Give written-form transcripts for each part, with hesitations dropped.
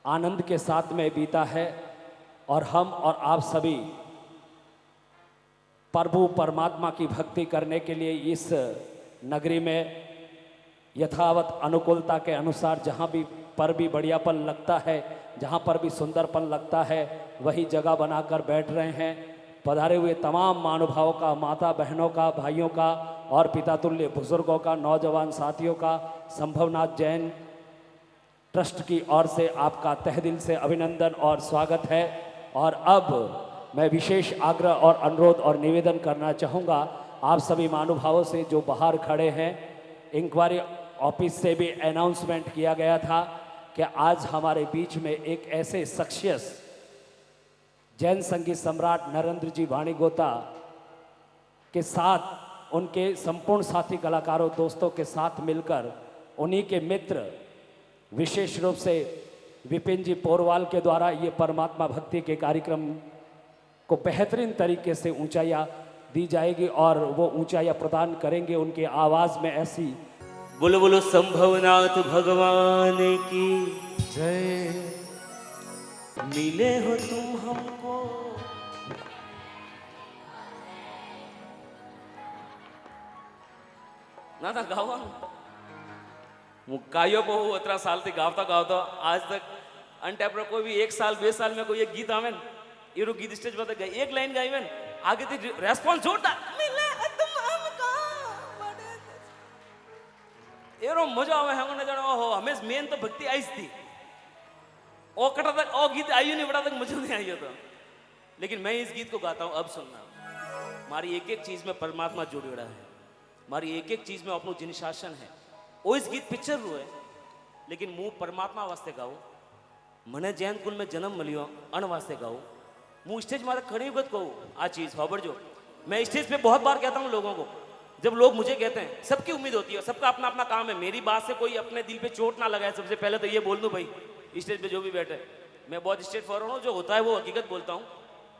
आनंद के साथ में बीता है और हम और आप सभी प्रभु परमात्मा की भक्ति करने के लिए इस नगरी में यथावत अनुकूलता के अनुसार जहाँ भी पर भी बढ़ियापन लगता है, जहाँ पर भी सुंदरपन लगता है, वही जगह बनाकर बैठ रहे हैं। पधारे हुए तमाम महानुभावों का, माता बहनों का, भाइयों का और पितातुल्य बुजुर्गों का, नौजवान साथियों का संभवनाथ जैन ट्रस्ट की ओर से आपका तहे दिल से अभिनंदन और स्वागत है। और अब मैं विशेष आग्रह और अनुरोध और निवेदन करना चाहूँगा आप सभी महानुभावों से जो बाहर खड़े हैं। इंक्वायरी ऑफिस से भी अनाउंसमेंट किया गया था कि आज हमारे बीच में एक ऐसे शख्सियत जैन संगीत सम्राट नरेंद्र जी वाणीगोता के साथ उनके संपूर्ण साथी कलाकारों दोस्तों के साथ मिलकर उन्हीं के मित्र विशेष रूप से विपिन जी पोरवाल के द्वारा ये परमात्मा भक्ति के कार्यक्रम को बेहतरीन तरीके से ऊंचाइयाँ दी जाएगी और वो ऊंचाइयाँ प्रदान करेंगे उनके आवाज़ में ऐसी। बोलो बोलो संभवनाथ भगवान की जय। मिले हो तुम हमको ना था गावा मुक्काइयों को उतरा साल से गावता आज तक अनटैपर कोई भी 1 साल 2 साल में कोई एक गीत आवेन ये गीत स्टेज पर गए एक लाइन गाइवेन आगे थी रेस्पॉन्स जोरदार मिले तुम हमको एरो मजा आवे हम न जानो हो हमें मेन तो भक्ति आई थी ओ कटा तक ओ गीत आई नहीं बड़ा तक मुझे नहीं आई तो लेकिन मैं इस गीत को गाता हूँ। अब सुनना हमारी एक एक चीज में परमात्मा जुड़ेड़ा है, हमारी एक एक चीज में अपनो जिन शासन है वो इस गीत पिक्चर रू है लेकिन मुँह परमात्मा वास्ते गाओ मने जैन कुल में जन्म मिलियो अन वास्ते गाओ मुँह स्टेज मारे खड़ी वक्त कहूँ आ चीज खबर जो मैं स्टेज पे बहुत बार कहता हूँ लोगों को जब लोग मुझे कहते हैं सबकी उम्मीद होती है सबका अपना अपना काम है मेरी बात से कोई अपने दिल पे चोट ना लगाए। सबसे पहले तो ये बोल दूं भाई स्टेज पे जो भी बैठे मैं बहुत स्ट्रेट फॉरवर्ड हूँ, जो होता है वो हकीकत बोलता हूँ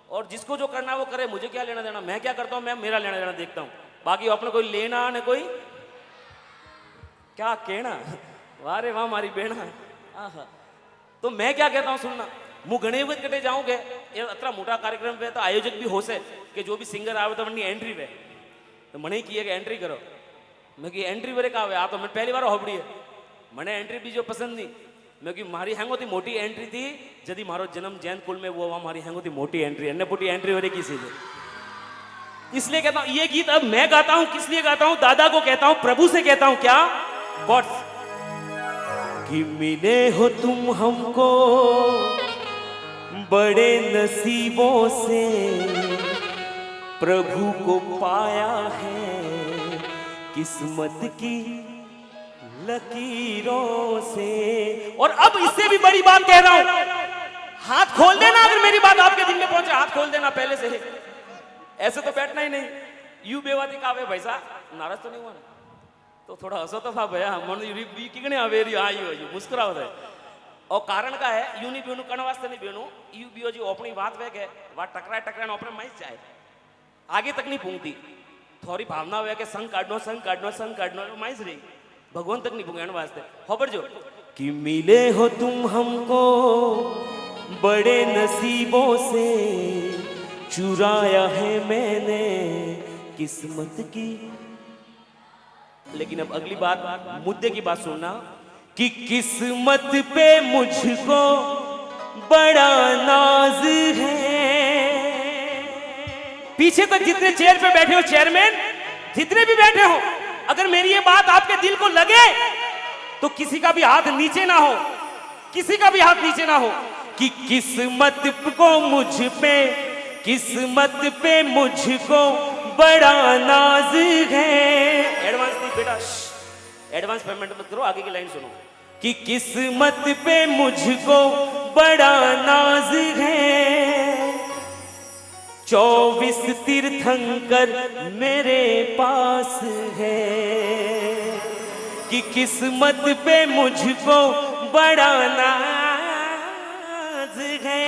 और जिसको जो करना है वो करे, मुझे क्या लेना देना, मैं क्या करता हूँ मैं मेरा लेना देना देखता हूँ, बाकी अपने कोई लेना न कोई क्या कहना। वाह रे वाह मारी बेना आहा। तो मैं क्या कहता हूँ सुनना मुँह घने हुए कटे जाऊँगे अतरा मोटा कार्यक्रम पे तो आयोजक भी हो से कि जो भी सिंगर आवे तो अपनी एंट्री पे तो मने किए कि एंट्री करो मैं कि एंट्री वरे का आ तो मैं पहली बार होबड़ी है मने एंट्री भी जो पसंद नहीं मैं कि मारी हैंगोती मोटी एंट्री थी जदी मारो जन्म जैन कुल में वो हमारी हैंगोती मोटी एंट्री अन्य पुटी एंट्री वरे की सीधे। इसलिए कहता हूँ ये गीत अब मैं गाता हूँ किस लिए गाता हूँ, दादा को कहता हूँ, प्रभु से कहता हूँ क्या गॉड कि मिले हो तुम हमको बड़े नसीबों से प्रभु को पाया है किस्मत की लकीरों से। और अब इससे भी बड़ी बात कह रहा हूं, हाथ खोल देना अगर मेरी बात आपके दिल में पहुंचे, हाथ खोल देना पहले से ही, ऐसे तो बैठना ही नहीं। यू बेवादी का आवे भाई साहब नाराज तो नहीं हुआ ना तो थोड़ा हंसो तो था भैया मन किगने आवे रही आई हो मुस्कुराओ है। और कारण का है यू नहीं बेनू कण वास्ते नहीं बेनू यू बियो जी अपनी बात वे के वा टकराए अपने माइस जाए आगे तक नहीं पूंगती थोड़ी भावना हुआ कि संग काटनो माइस रही भगवान तक नहीं पूंगे वास्ते खबर जो कि मिले हो तुम हमको बड़े नसीबों से चुराया है मैंने किस्मत की। लेकिन अब अगली बात मुद्दे की बात सुनना कि किस्मत पे मुझको बड़ा नाज है। पीछे तक जितने चेयर पे बैठे हो चेयरमैन जितने भी बैठे हो अगर मेरी ये बात आपके दिल को लगे तो किसी का भी हाथ नीचे ना हो, किसी का भी हाथ नीचे ना हो कि किस्मत पे मुझको बड़ा नाज है। एडवांस नहीं बेटा एडवांस पेमेंट मत करो आगे की लाइन सुनो कि किस्मत पे मुझको बड़ा नाज है 24 तीर्थंकर मेरे पास है कि किस्मत पे मुझको बड़ा नाज है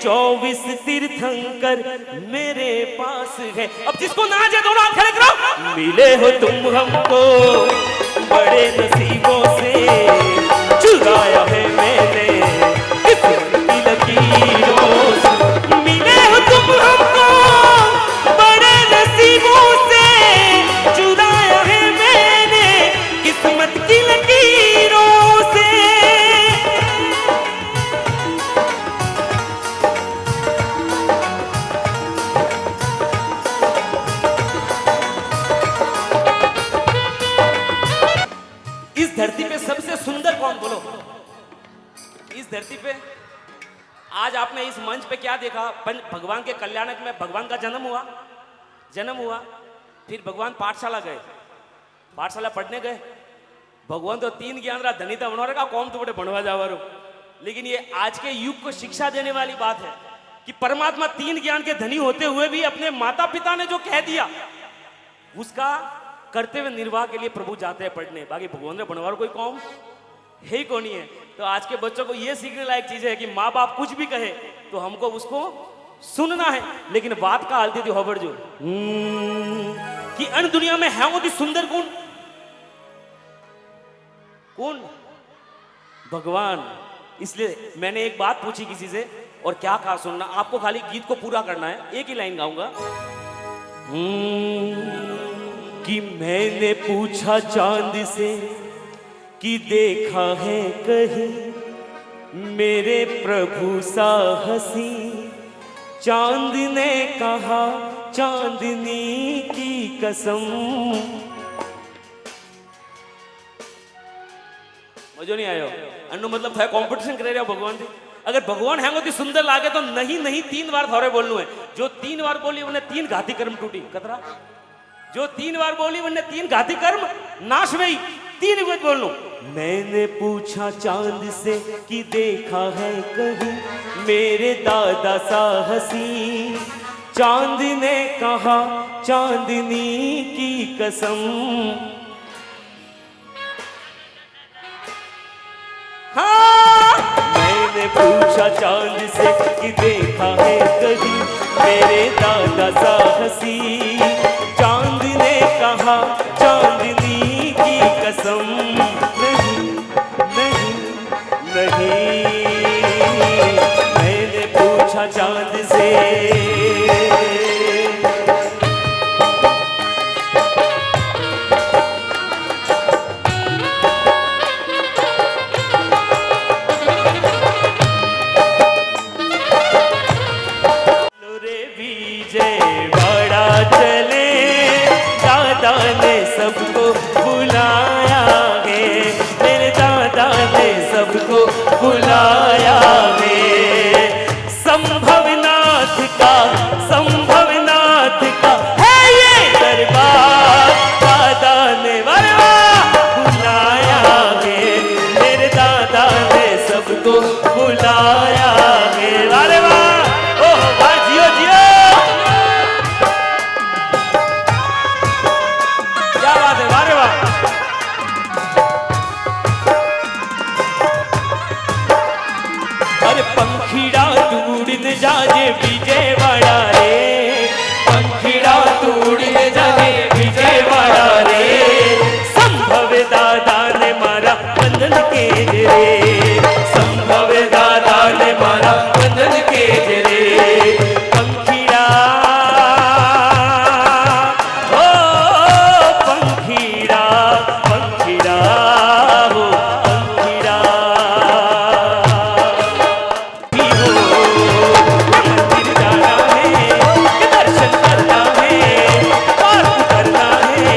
24 तीर्थंकर मेरे पास है। अब जिसको नाज है दोनों हाथ खड़े करो। मिले हो तुम हमको बड़े नसीबों से चुराया है मैंने इस धरती पे आज आपने इस मंच पे क्या देखा? भगवान के कल्याणक में भगवान का जन्म हुआ, फिर भगवान पाठशाला गए, पाठशाला पढ़ने गए। भगवान तो 3 ज्ञान रहा, धनी था बनवा कौन तो बड़े बनवा जावारो। लेकिन ये आज के युग को शिक्षा देने वाली बात है कि परमात्मा 3 ज्ञान के धनी होते हुए भी अपने माता पिता ने जो कह दिया उसका करते हुए निर्वाह के लिए प्रभु जाते हैं पढ़ने। बाकी भगवान ने बनवार कोई कौम है ही कौन है। तो आज के बच्चों को यह सीखने लायक चीज है कि माँ बाप कुछ भी कहे तो हमको उसको सुनना है। लेकिन बात का हालती थी होबर जो कि अन्य दुनिया में है वो सुंदर कौन? भगवान। इसलिए मैंने एक बात पूछी किसी से और क्या कहा सुनना, आपको खाली गीत को पूरा करना है, एक ही लाइन गाऊंगा। कि मैंने पूछा चांद से कि देखा है कहीं मेरे प्रभु सा हंसी, चांद ने कहा चांदनी की कसम। मजो नहीं आयो? अन्नो मतलब था कंपटीशन करे रहे हो भगवान जी। अगर भगवान है तो सुंदर लागे तो नहीं 3 बार थोड़े बोलना है। जो 3 बार बोली उन्हें 3 घाती कर्म टूटी कतरा। जो 3 बार बोली उन्हें 3 घाती कर्म नाश में 3 बार बोल लो। मैंने पूछा चांद से कि देखा है कहीं मेरे दादा सा हंसी, चांद ने कहा चांदनी की कसम। हाँ, मैंने पूछा चांद से कि देखा है कहीं मेरे दादा सा हंसी, चांद ने कहा चांदनी की कसम। नहीं मैंने पूछा चांद से। सबको बुलाया है मेरे दादा ने सबको बुलाया है। संभवनाथ का है ये दरबार, दादा ने बुलाया है मेरे दादा ने सबको बुलाया है। अरे वाह, ओह वाह, जियो जियो, क्या बात है, वाह रे वाह। अरे पंखीड़ा तूड़िन जाजे विजयवाड़ा रे, पंखीड़ा तूड़िन जाजे विजयवाड़ा रे, संभव दादा ने मारा बंधन के रे, संभव दादा ने मारा बंधन के रे। पंखीड़ा हो पंखीड़ा, पंखीड़ा हो पंखीड़ा भी हो। मंदिर जाना है, दर्शन करना है, पाठ करना है,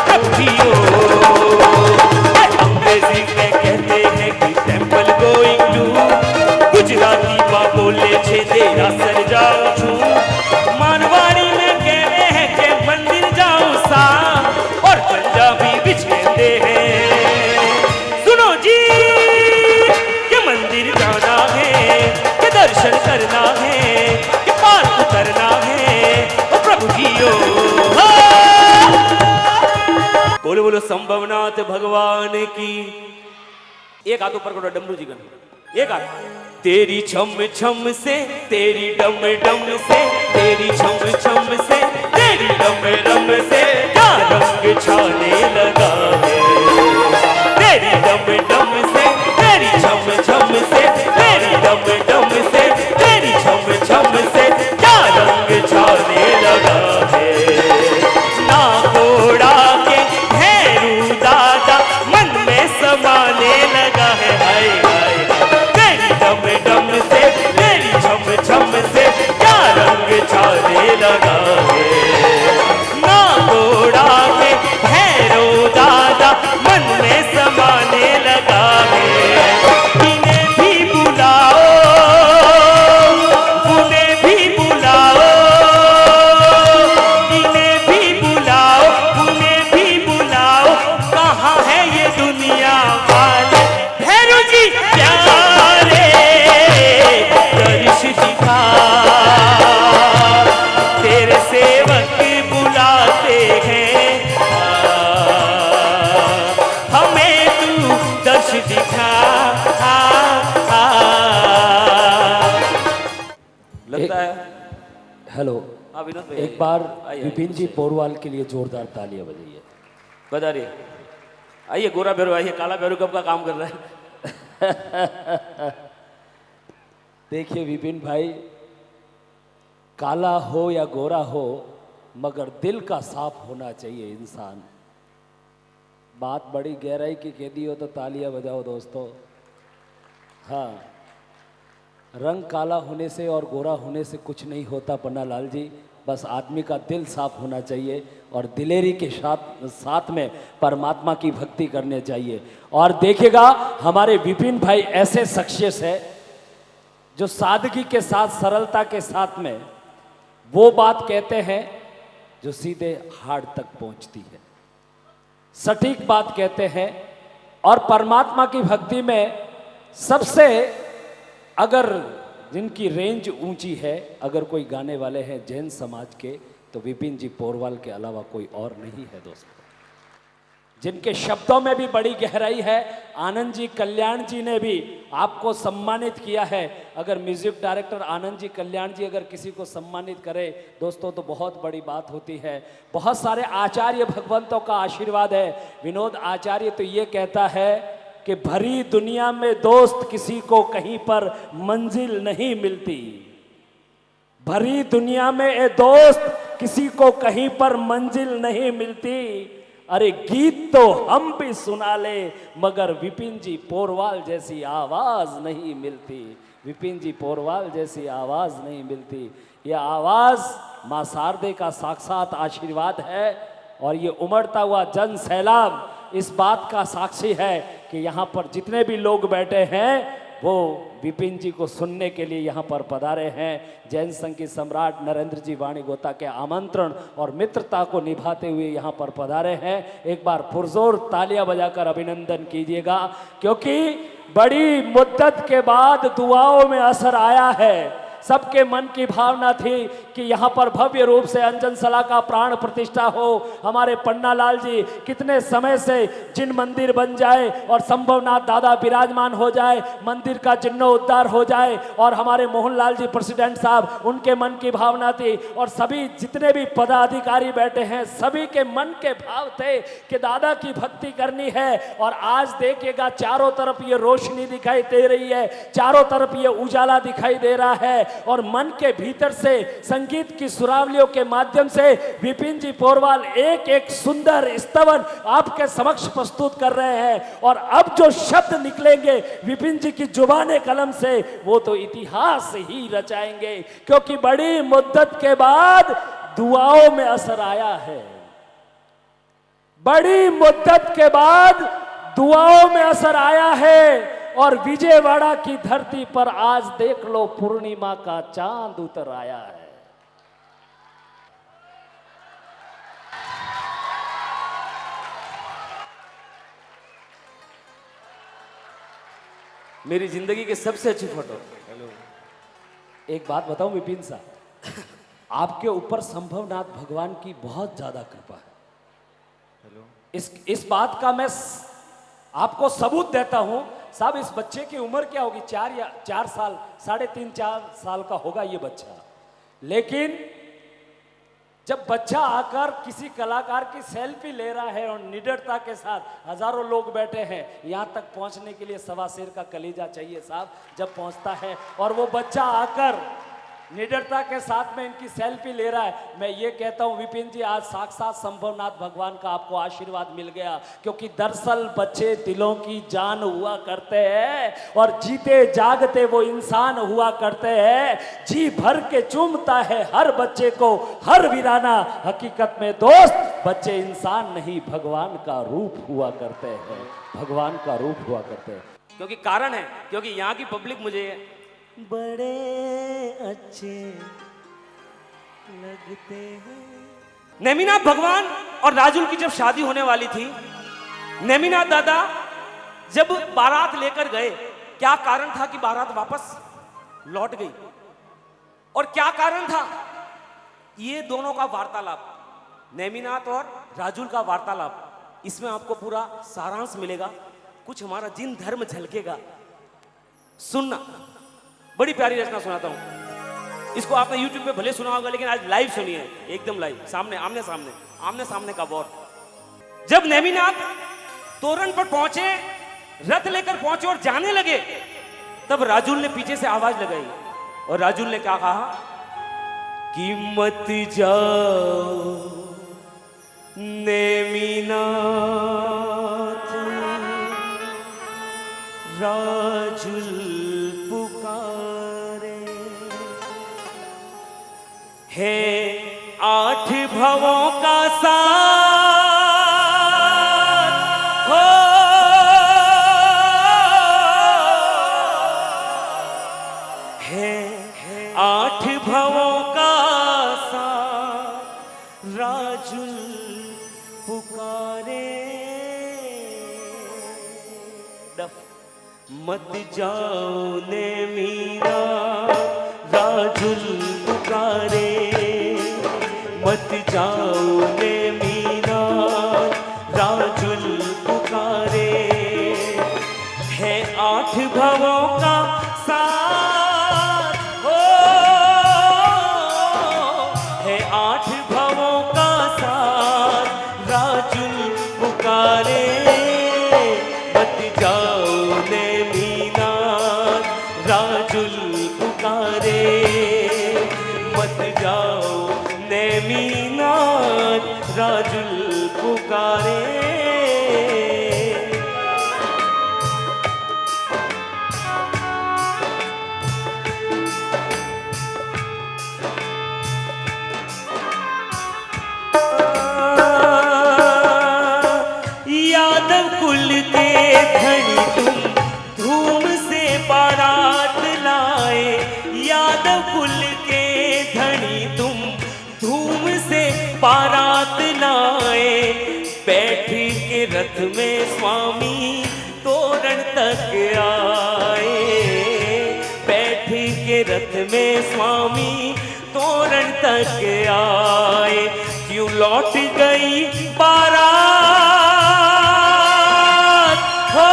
तब भी हो। अंग्रेजी में कहते हैं कि टेम्पल गोइंग टू, गुजराती में बोले छे तेरा सर जाऊं छू, मानवाड़ी में कहते हैं कि मंदिर जाऊं सा, और पंजाबी बिच कहते हैं सुनो जी कि मंदिर जाना है, कि दर्शन करना है, कि पाठ करना है, ओ प्रभु जियो। बोलो बोलो संभवनाथ भगवान की। एक हाथ ऊपर करो डमरू जी का, एक हाथ। तेरी छम छम से, तेरी डम डम से, तेरी छम छम से, तेरी डम डम से क्या रंग छाने लगा है। तेरी डम डम से, तेरी छम छम से, तेरी डम डम से, तेरी छम छम से क्या रंग छाने लगा है। ना घोड़ा के भैरू दादा मन में समाने लगा है। हाय हाय, तेरी डम डम से, तेरी छम छम से क्या रंग छाने लगा है। ना घोड़ा के भैरू दादा मन में समाने लगा है। हेलो, हाँ विनोद भाई एक बार आइए, विपिन जी पोरवाल के लिए जोरदार तालियां बजाइए। बता रही आइए। गोरा भैरू आइए, काला भैरू कब का काम कर रहा है। देखिए विपिन भाई, काला हो या गोरा हो मगर दिल का साफ होना चाहिए इंसान। बात बड़ी गहराई की कह दी हो तो तालियां बजाओ दोस्तों। हाँ, रंग काला होने से और गोरा होने से कुछ नहीं होता पन्ना लाल जी, बस आदमी का दिल साफ होना चाहिए और दिलेरी के साथ में परमात्मा की भक्ति करने चाहिए। और देखिएगा हमारे विपिन भाई ऐसे शख्सियत है जो सादगी के साथ, सरलता के साथ में वो बात कहते हैं जो सीधे हार्ट तक पहुंचती है, सटीक बात कहते हैं। और परमात्मा की भक्ति में सबसे अगर जिनकी रेंज ऊंची है, अगर कोई गाने वाले हैं जैन समाज के, तो विपिन जी पोरवाल के अलावा कोई और नहीं है दोस्तों। जिनके शब्दों में भी बड़ी गहराई है। आनंद जी कल्याण जी ने भी आपको सम्मानित किया है। अगर म्यूजिक डायरेक्टर आनंद जी कल्याण जी अगर किसी को सम्मानित करे दोस्तों तो बहुत बड़ी बात होती है। बहुत सारे आचार्य भगवंतों का आशीर्वाद है। विनोद आचार्य तो ये कहता है कि भरी दुनिया में दोस्त किसी को कहीं पर मंजिल नहीं मिलती। भरी दुनिया में ए दोस्त किसी को कहीं पर मंजिल नहीं मिलती। अरे गीत तो हम भी सुना ले मगर विपिन जी पोरवाल जैसी आवाज नहीं मिलती। विपिन जी पोरवाल जैसी आवाज नहीं मिलती। यह आवाज मां शारदे का साक्षात आशीर्वाद है और ये उमड़ता हुआ जन सैलाब इस बात का साक्षी है कि यहाँ पर जितने भी लोग बैठे हैं वो विपिन जी को सुनने के लिए यहाँ पर पधारे हैं। जैन संघ की सम्राट नरेंद्र जी वाणी गोता के आमंत्रण और मित्रता को निभाते हुए यहाँ पर पधारे हैं। एक बार पुरजोर तालियां बजाकर अभिनंदन कीजिएगा, क्योंकि बड़ी मुद्दत के बाद दुआओं में असर आया है। सबके मन की भावना थी कि यहाँ पर भव्य रूप से अंजन सला का प्राण प्रतिष्ठा हो। हमारे पन्ना लाल जी कितने समय से जिन मंदिर बन जाए और संभवनाथ दादा विराजमान हो जाए, मंदिर का जीर्णोद्धार हो जाए, और हमारे मोहन लाल जी प्रेसिडेंट साहब उनके मन की भावना थी और सभी जितने भी पदाधिकारी बैठे हैं सभी के मन के भाव थे कि दादा की भक्ति करनी है। और आज देखिएगा चारों तरफ ये रोशनी दिखाई दे रही है, चारों तरफ ये उजाला दिखाई दे रहा है और मन के भीतर से संगीत की सुरावलियों के माध्यम से विपिन जी पोरवाल एक एक सुंदर स्तवन आपके समक्ष प्रस्तुत कर रहे हैं। और अब जो शब्द निकलेंगे विपिन जी की जुबाने कलम से वो तो इतिहास ही रचाएंगे, क्योंकि बड़ी मुद्दत के बाद दुआओं में असर आया है। बड़ी मुद्दत के बाद दुआओं में असर आया है और विजयवाड़ा की धरती पर आज देख लो पूर्णिमा का चांद उतर आया है। मेरी जिंदगी की सबसे अच्छी फोटो। एक बात बताऊं विपिन साहब, आपके ऊपर संभवनाथ भगवान की बहुत ज्यादा कृपा है। इस बात का मैं आपको सबूत देता हूं साहब। इस बच्चे की उम्र क्या होगी? 4 साल, 3.5-4 साल का होगा ये बच्चा। लेकिन जब बच्चा आकर किसी कलाकार की सेल्फी ले रहा है और निडरता के साथ हजारों लोग बैठे हैं, यहाँ तक पहुँचने के लिए सवा शेर का कलीजा चाहिए साहब। जब पहुँचता है और वो बच्चा आकर निडरता के साथ में इनकी सेल्फी ले रहा है, मैं ये कहता हूँ विपिन जी आज साक्षात संभवनाथ भगवान का आपको आशीर्वाद मिल गया। क्योंकि दरअसल बच्चे दिलों की जान हुआ करते हैं और जीते जागते वो इंसान हुआ करते हैं। जी भर के चूमता है हर बच्चे को हर वीराना। हकीकत में दोस्त बच्चे इंसान नहीं भगवान का रूप हुआ करते हैं, भगवान का रूप हुआ करते हैं। क्योंकि कारण है, क्योंकि यहाँ की पब्लिक मुझे बड़े अच्छे लगते हैं। नेमिनाथ भगवान और राजुल की जब शादी होने वाली थी, नेमिनाथ दादा जब बारात लेकर गए, क्या कारण था कि बारात वापस लौट गई? और क्या कारण था? ये दोनों का वार्तालाप, नेमिनाथ और राजुल का वार्तालाप, इसमें आपको पूरा सारांश मिलेगा, कुछ हमारा जिन धर्म झलकेगा। सुनना, बड़ी प्यारी रचना सुनाता हूं। इसको आपने यूट्यूब पे भले सुना होगा, लेकिन आज लाइव सुनिए, एकदम लाइव, सामने आमने सामने का वॉर। जब नेमिनाथ तोरण पर पहुंचे, रथ लेकर पहुंचे और जाने लगे, तब राजुल ने पीछे से आवाज लगाई और राजुल ने क्या कहा कि मत जाओ नेमिनाथ, राजुल पुकारे, है 8 भवों का साथ हो, है 8 भवों का साथ, राजुल पुकारे। मत जाओ नेमिनाथ, राजुल पुकारे, मत जाओ नेमिनाथ, राजुल पुकारे, है 8 भवों का साथ हो, है 8 भवों का साथ, राजुल पुकारे, मत जाओ नेमिनाथ, राजुल पुकारे, मत जाओ नेमिनाथ, राजुल पुकारे। यादव कुल के धनी तुम धूम से बारात लाए, यादव कुल के धनी तुम धूम से बारात लाए, बैठ के रथ में स्वामी तोरण तक आए, बैठ के रथ में स्वामी तोरण तक आए, क्यों लौट गई बारात हो,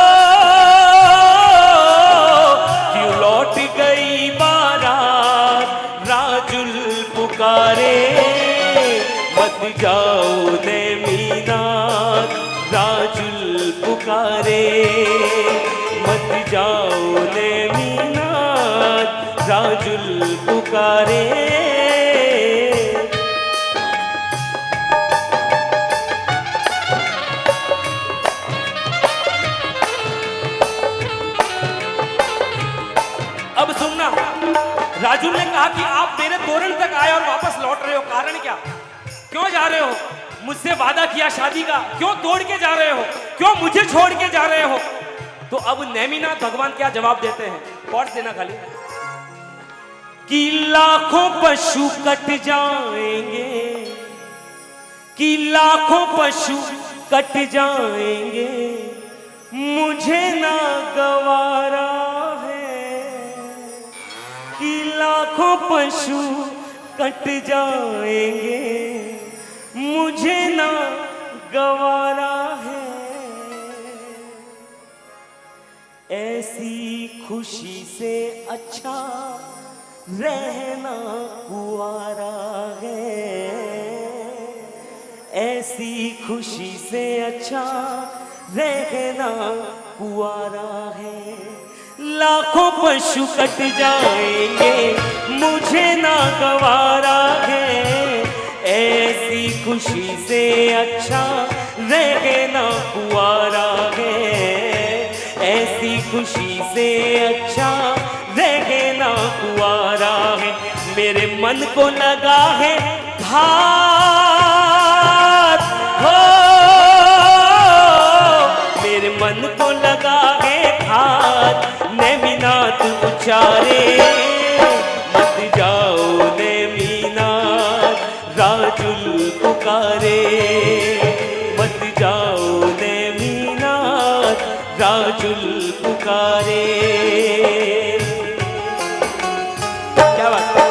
क्यों लौट गई बारात, राजुल पुकारे, मत जाओ नेमिनाथ, राजुल पुकारे, मत जाओ नेमिनाथ, राजुल पुकारे। अब सुनना, राजुल ने कहा कि आप मेरे तोरण तक आए और वापस लौट रहे हो, कारण क्या? क्यों जा रहे हो? मुझसे वादा किया शादी का, क्यों तोड़ के जा रहे हो? क्यों मुझे छोड़ के जा रहे हो? तो अब नेमिनाथ भगवान क्या जवाब देते हैं, पढ़ देना खाली। कि लाखों पशु कट जाएंगे, कि लाखों पशु कट जाएंगे, मुझे ना गवारा है, कि लाखों पशु कट जाएंगे, मुझे ना गवारा है, ऐसी खुशी से अच्छा रहना कुआरा है, ऐसी खुशी से अच्छा रहना कुआरा है, लाखों पशु कट जाएंगे, मुझे ना गवारा है, ऐसी खुशी से अच्छा रहना कुआरा है, ऐसी खुशी से अच्छा रहना कुआरा है, मेरे मन को लगा है घात हो, मेरे मन को लगा है घात, नेमिनाथ उचारे, मत जाओ नेमिनाथ, राजुल पुकारे, मत जाओ नेमिनाथ, राजुल पुकारे। क्या बात है?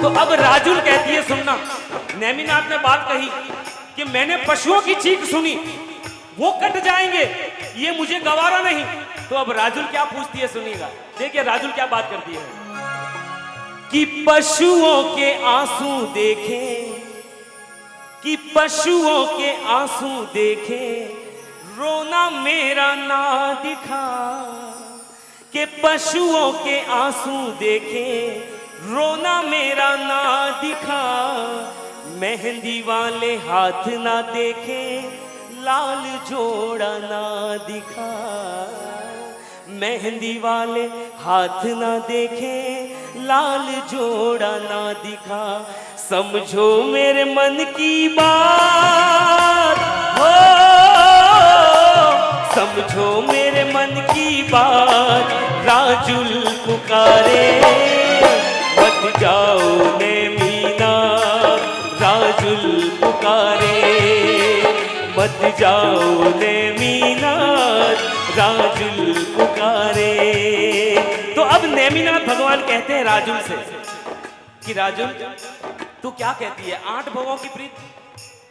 तो अब राजुल कहती है, सुनना, नेमिनाथ ने बात कही कि मैंने पशुओं की चीख सुनी, वो कट जाएंगे, ये मुझे गवारा नहीं। तो अब राजुल क्या पूछती है सुनिएगा, देखिए राजुल क्या बात करती है कि पशुओं के आंसू देखे, कि पशुओं के आंसू देखे, रोना मेरा ना दिखा, कि पशुओं के आंसू देखे, रोना मेरा ना दिखा, मेहंदी वाले हाथ ना देखे, लाल जोड़ा ना दिखा, मेहंदी वाले हाथ ना देखे, लाल जोड़ा ना दिखा, समझो मेरे मन की बात हो, समझो मेरे मन की बात, राजुल पुकारे, मत जाओ ने मीना, राजुल पुकारे, मत जाओ ने मीनाथ, राजुल पुकारे। तो अब नेमिनाथ भगवान कहते हैं राजुल से कि राजुल तू क्या कहती है, 8 भवों की प्रीत,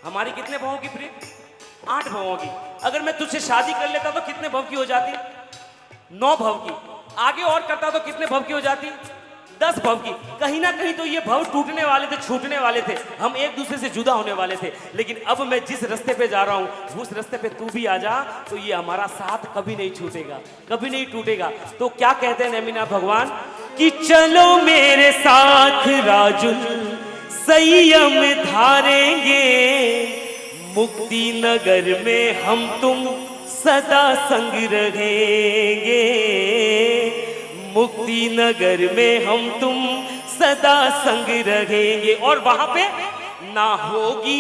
हमारी कितने भवों की प्रीत, 8 भवों की। अगर मैं तुझसे शादी कर लेता तो कितने भव की हो जाती, 9 भव की। आगे और करता तो कितने भव की हो जाती, 10 भव की। कहीं ना कहीं तो ये भव टूटने वाले थे, छूटने वाले थे, हम एक दूसरे से जुदा होने वाले थे। लेकिन अब मैं जिस रास्ते पे जा रहा हूं उस रास्ते पे तू भी आ जा, तो ये हमारा साथ कभी नहीं छूटेगा, कभी नहीं टूटेगा। तो क्या कहते हैं नेमिनाथ भगवान कि चलो मेरे साथ राजुल संयम धारेंगे, मुक्ति नगर में हम तुम सदा संग रहेंगे, मुक्ति नगर में हम तुम सदा संग रहेंगे। और वहां पे ना होगी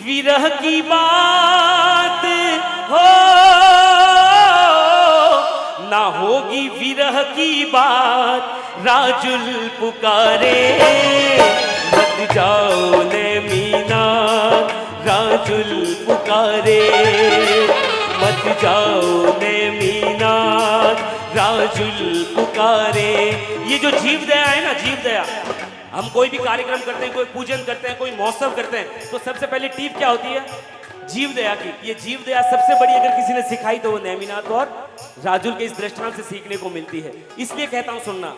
विरह की बात हो, ना होगी विरह की बात, राजुल पुकारे, मत जाओ ने मीना, राजुल पुकारे, मत जाओ ने मीना, राजुल पुकारे। ये जो जीव दया है ना, जीव दया, हम कोई भी कार्यक्रम करते हैं, कोई पूजन करते हैं, कोई महोत्सव करते हैं, तो सबसे पहले टीप क्या होती है, जीव दया की। ये जीव दया सबसे बड़ी अगर किसी ने सिखाई तो वो नेमिनाथ और राजुल के इस दृष्टांत से सीखने को मिलती है। इसलिए कहता हूं सुनना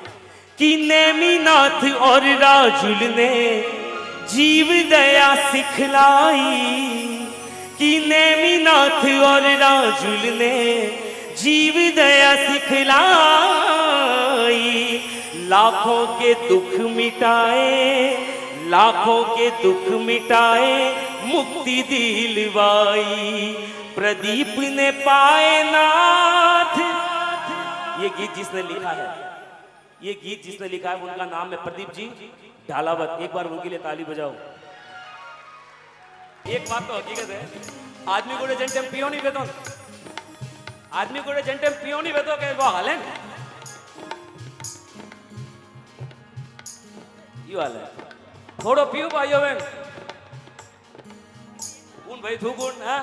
कि नेमिनाथ और राजुल ने जीव दया सिखलाई, कि नेमिनाथ और राजुल ने जीव दया सिखलाई, लाखों के दुख मिटाए, लाखों के दुख मिटाए, मुक्ति दिलवाई, प्रदीप ने पाए नाथ। ये गीत जिसने लिखा है, ये गीत जिसने लिखा है उनका नाम है प्रदीप जी ढालावत। एक बार उनके लिए ताली बजाओ। एक बात तो हकीकत है, आदमी को जेंटेम पियो नहीं बेतो, आदमी को जेंटेम पियो नहीं बेतो के वो हाल है, ये हाल है। थोड़ो पियो भाइयों बहन, कौन भाई थू कौन है,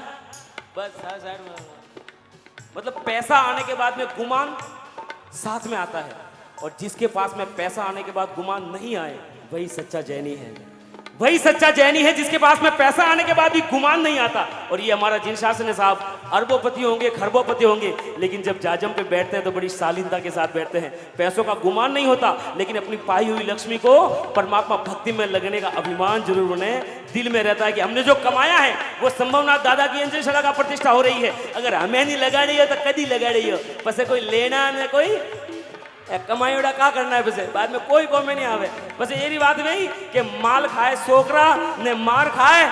बस साइड में। मतलब पैसा आने के बाद में गुमान साथ में आता है, और जिसके पास में पैसा आने के बाद गुमान नहीं आए वही सच्चा जैनी है, वही सच्चा जैनी है जिसके पास में पैसा आने के बाद भी गुमान नहीं आता। और ये हमारा जिन शासन साहब अरबोपति होंगे, खरबोपति होंगे, लेकिन जब जाजम पे बैठते हैं तो बड़ी शालीनता के साथ बैठते हैं। पैसों का गुमान नहीं होता, लेकिन अपनी पाई हुई लक्ष्मी को परमात्मा भक्ति में लगने का अभिमान जरूर उन्हें दिल में रहता है कि हमने जो कमाया है वो संभवनाथ दादा की अंजन शला का प्रतिष्ठा हो रही है। अगर हमें नहीं लगा रही हो तो कदी लगा रही हो, बस कोई लेना न कोई कमाई उड़ा का करना है, बस बाद में कोई कौमे नहीं आवे। बस ये बात नहीं कि माल खाए सोकरा ने मार खाए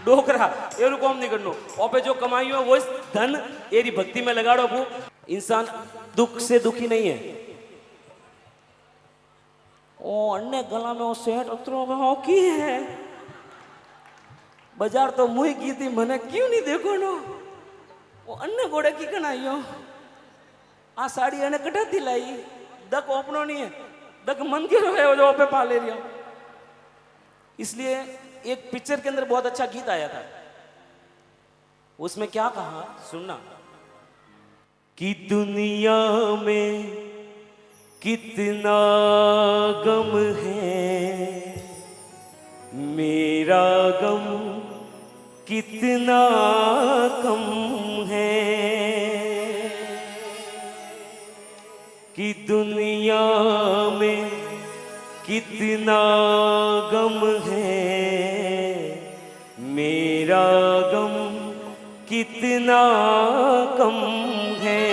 डोकरा, ये कौम नहीं करनो। और पे जो कमाई हो वो इस धन एरी भक्ति में लगाड़ो। वो इंसान दुख से दुखी नहीं है। ओ अन्य गला में वो सेठ उतरो हो की है, बाजार तो मुई की थी, मने क्यों नहीं देखो नो। वो अन्य घोड़े की कनाइयो आ साड़ी अने कटा थी लाई, दक ओपनो नहीं है, दक मन के रहे जो पे पा ले रही हो। इसलिए एक पिक्चर के अंदर बहुत अच्छा गीत आया था, उसमें क्या कहा सुनना कि दुनिया में कितना गम है, मेरा गम कितना कम है कि दुनिया में कितना गम है, मेरा गम कितना कम है,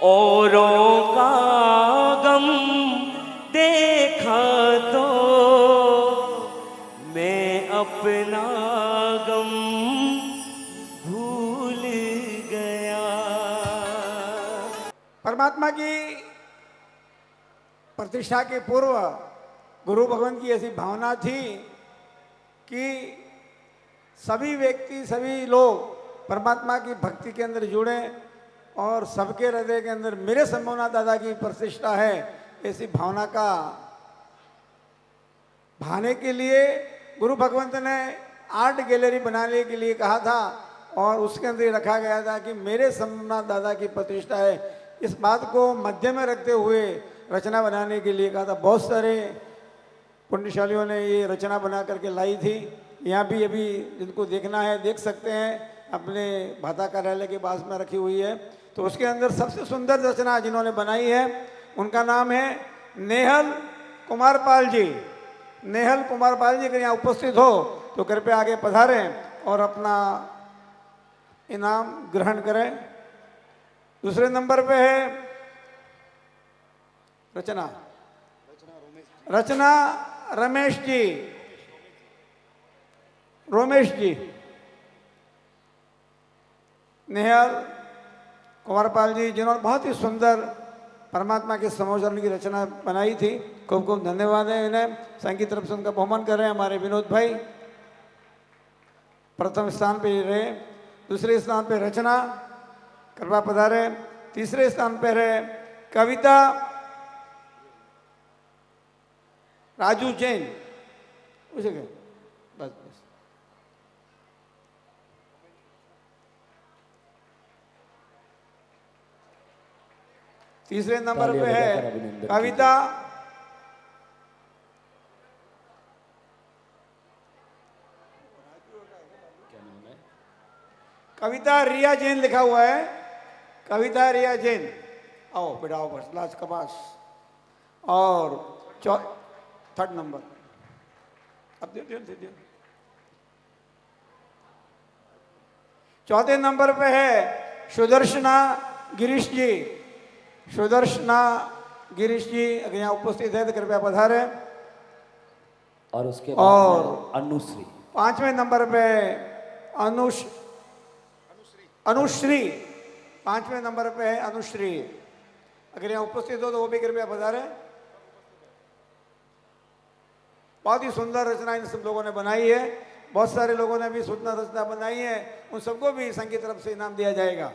औरों का गम देखा तो मैं अपना गम भूल गया। परमात्मा की प्रतिष्ठा के पूर्व गुरु भगवान की ऐसी भावना थी कि सभी व्यक्ति, सभी लोग परमात्मा की भक्ति के अंदर जुड़े और सबके हृदय के अंदर मेरे संभवना दादा की प्रतिष्ठा है, ऐसी भावना का भाने के लिए गुरु भगवंत ने आर्ट गैलरी बनाने के लिए कहा था और उसके अंदर रखा गया था कि मेरे संभवना दादा की प्रतिष्ठा है। इस बात को मध्य में रखते हुए रचना बनाने के लिए कहा था। बहुत सारे पुण्यशालियों ने ये रचना बना करके लाई थी। यहाँ भी अभी जिनको देखना है देख सकते हैं, अपने भाता कार्यालय के पास में रखी हुई है। तो उसके अंदर सबसे सुंदर रचना जिन्होंने बनाई है उनका नाम है नेहल कुमार पाल जी। नेहल कुमार पाल जी अगर यहाँ उपस्थित हो तो कृपया आगे पधारें और अपना इनाम ग्रहण करें। दूसरे नंबर पे है रचना रमेश जी, रोमेश जी। नेहल कुमारपाल जी जिन्होंने बहुत ही सुंदर परमात्मा के समोचरण की रचना बनाई थी, खूब खूब धन्यवाद है इन्हें। संघ की तरफ से उनका बहुमान कर रहे हैं हमारे विनोद भाई। प्रथम स्थान पे रहे, दूसरे स्थान पे रचना, कृपा पधारे। तीसरे स्थान पे रहे कविता राजू जैन। उसे क्या बस बस। तीसरे नंबर पे है कविता रिया जैन लिखा हुआ है। कविता रिया जैन, आओ बेटा आओ बस लास्ट का पास। और थर्ड नंबर अब दियो। चौथे नंबर पे है सुदर्शना गिरीश जी। सुदर्शना गिरीश जी अगर यहाँ उपस्थित है तो कृपया पधारे। और उसके और बाद अनुश्री। पांचवें नंबर पे अनुश्री। पांचवें नंबर पे है अनुश्री। अगर यहाँ उपस्थित हो तो वो भी कृपया पधारे। बहुत ही सुंदर रचना इन सब लोगों ने बनाई है। बहुत सारे लोगों ने भी सुंदर रचना बनाई है, उन सबको भी संघ की तरफ से इनाम दिया जाएगा।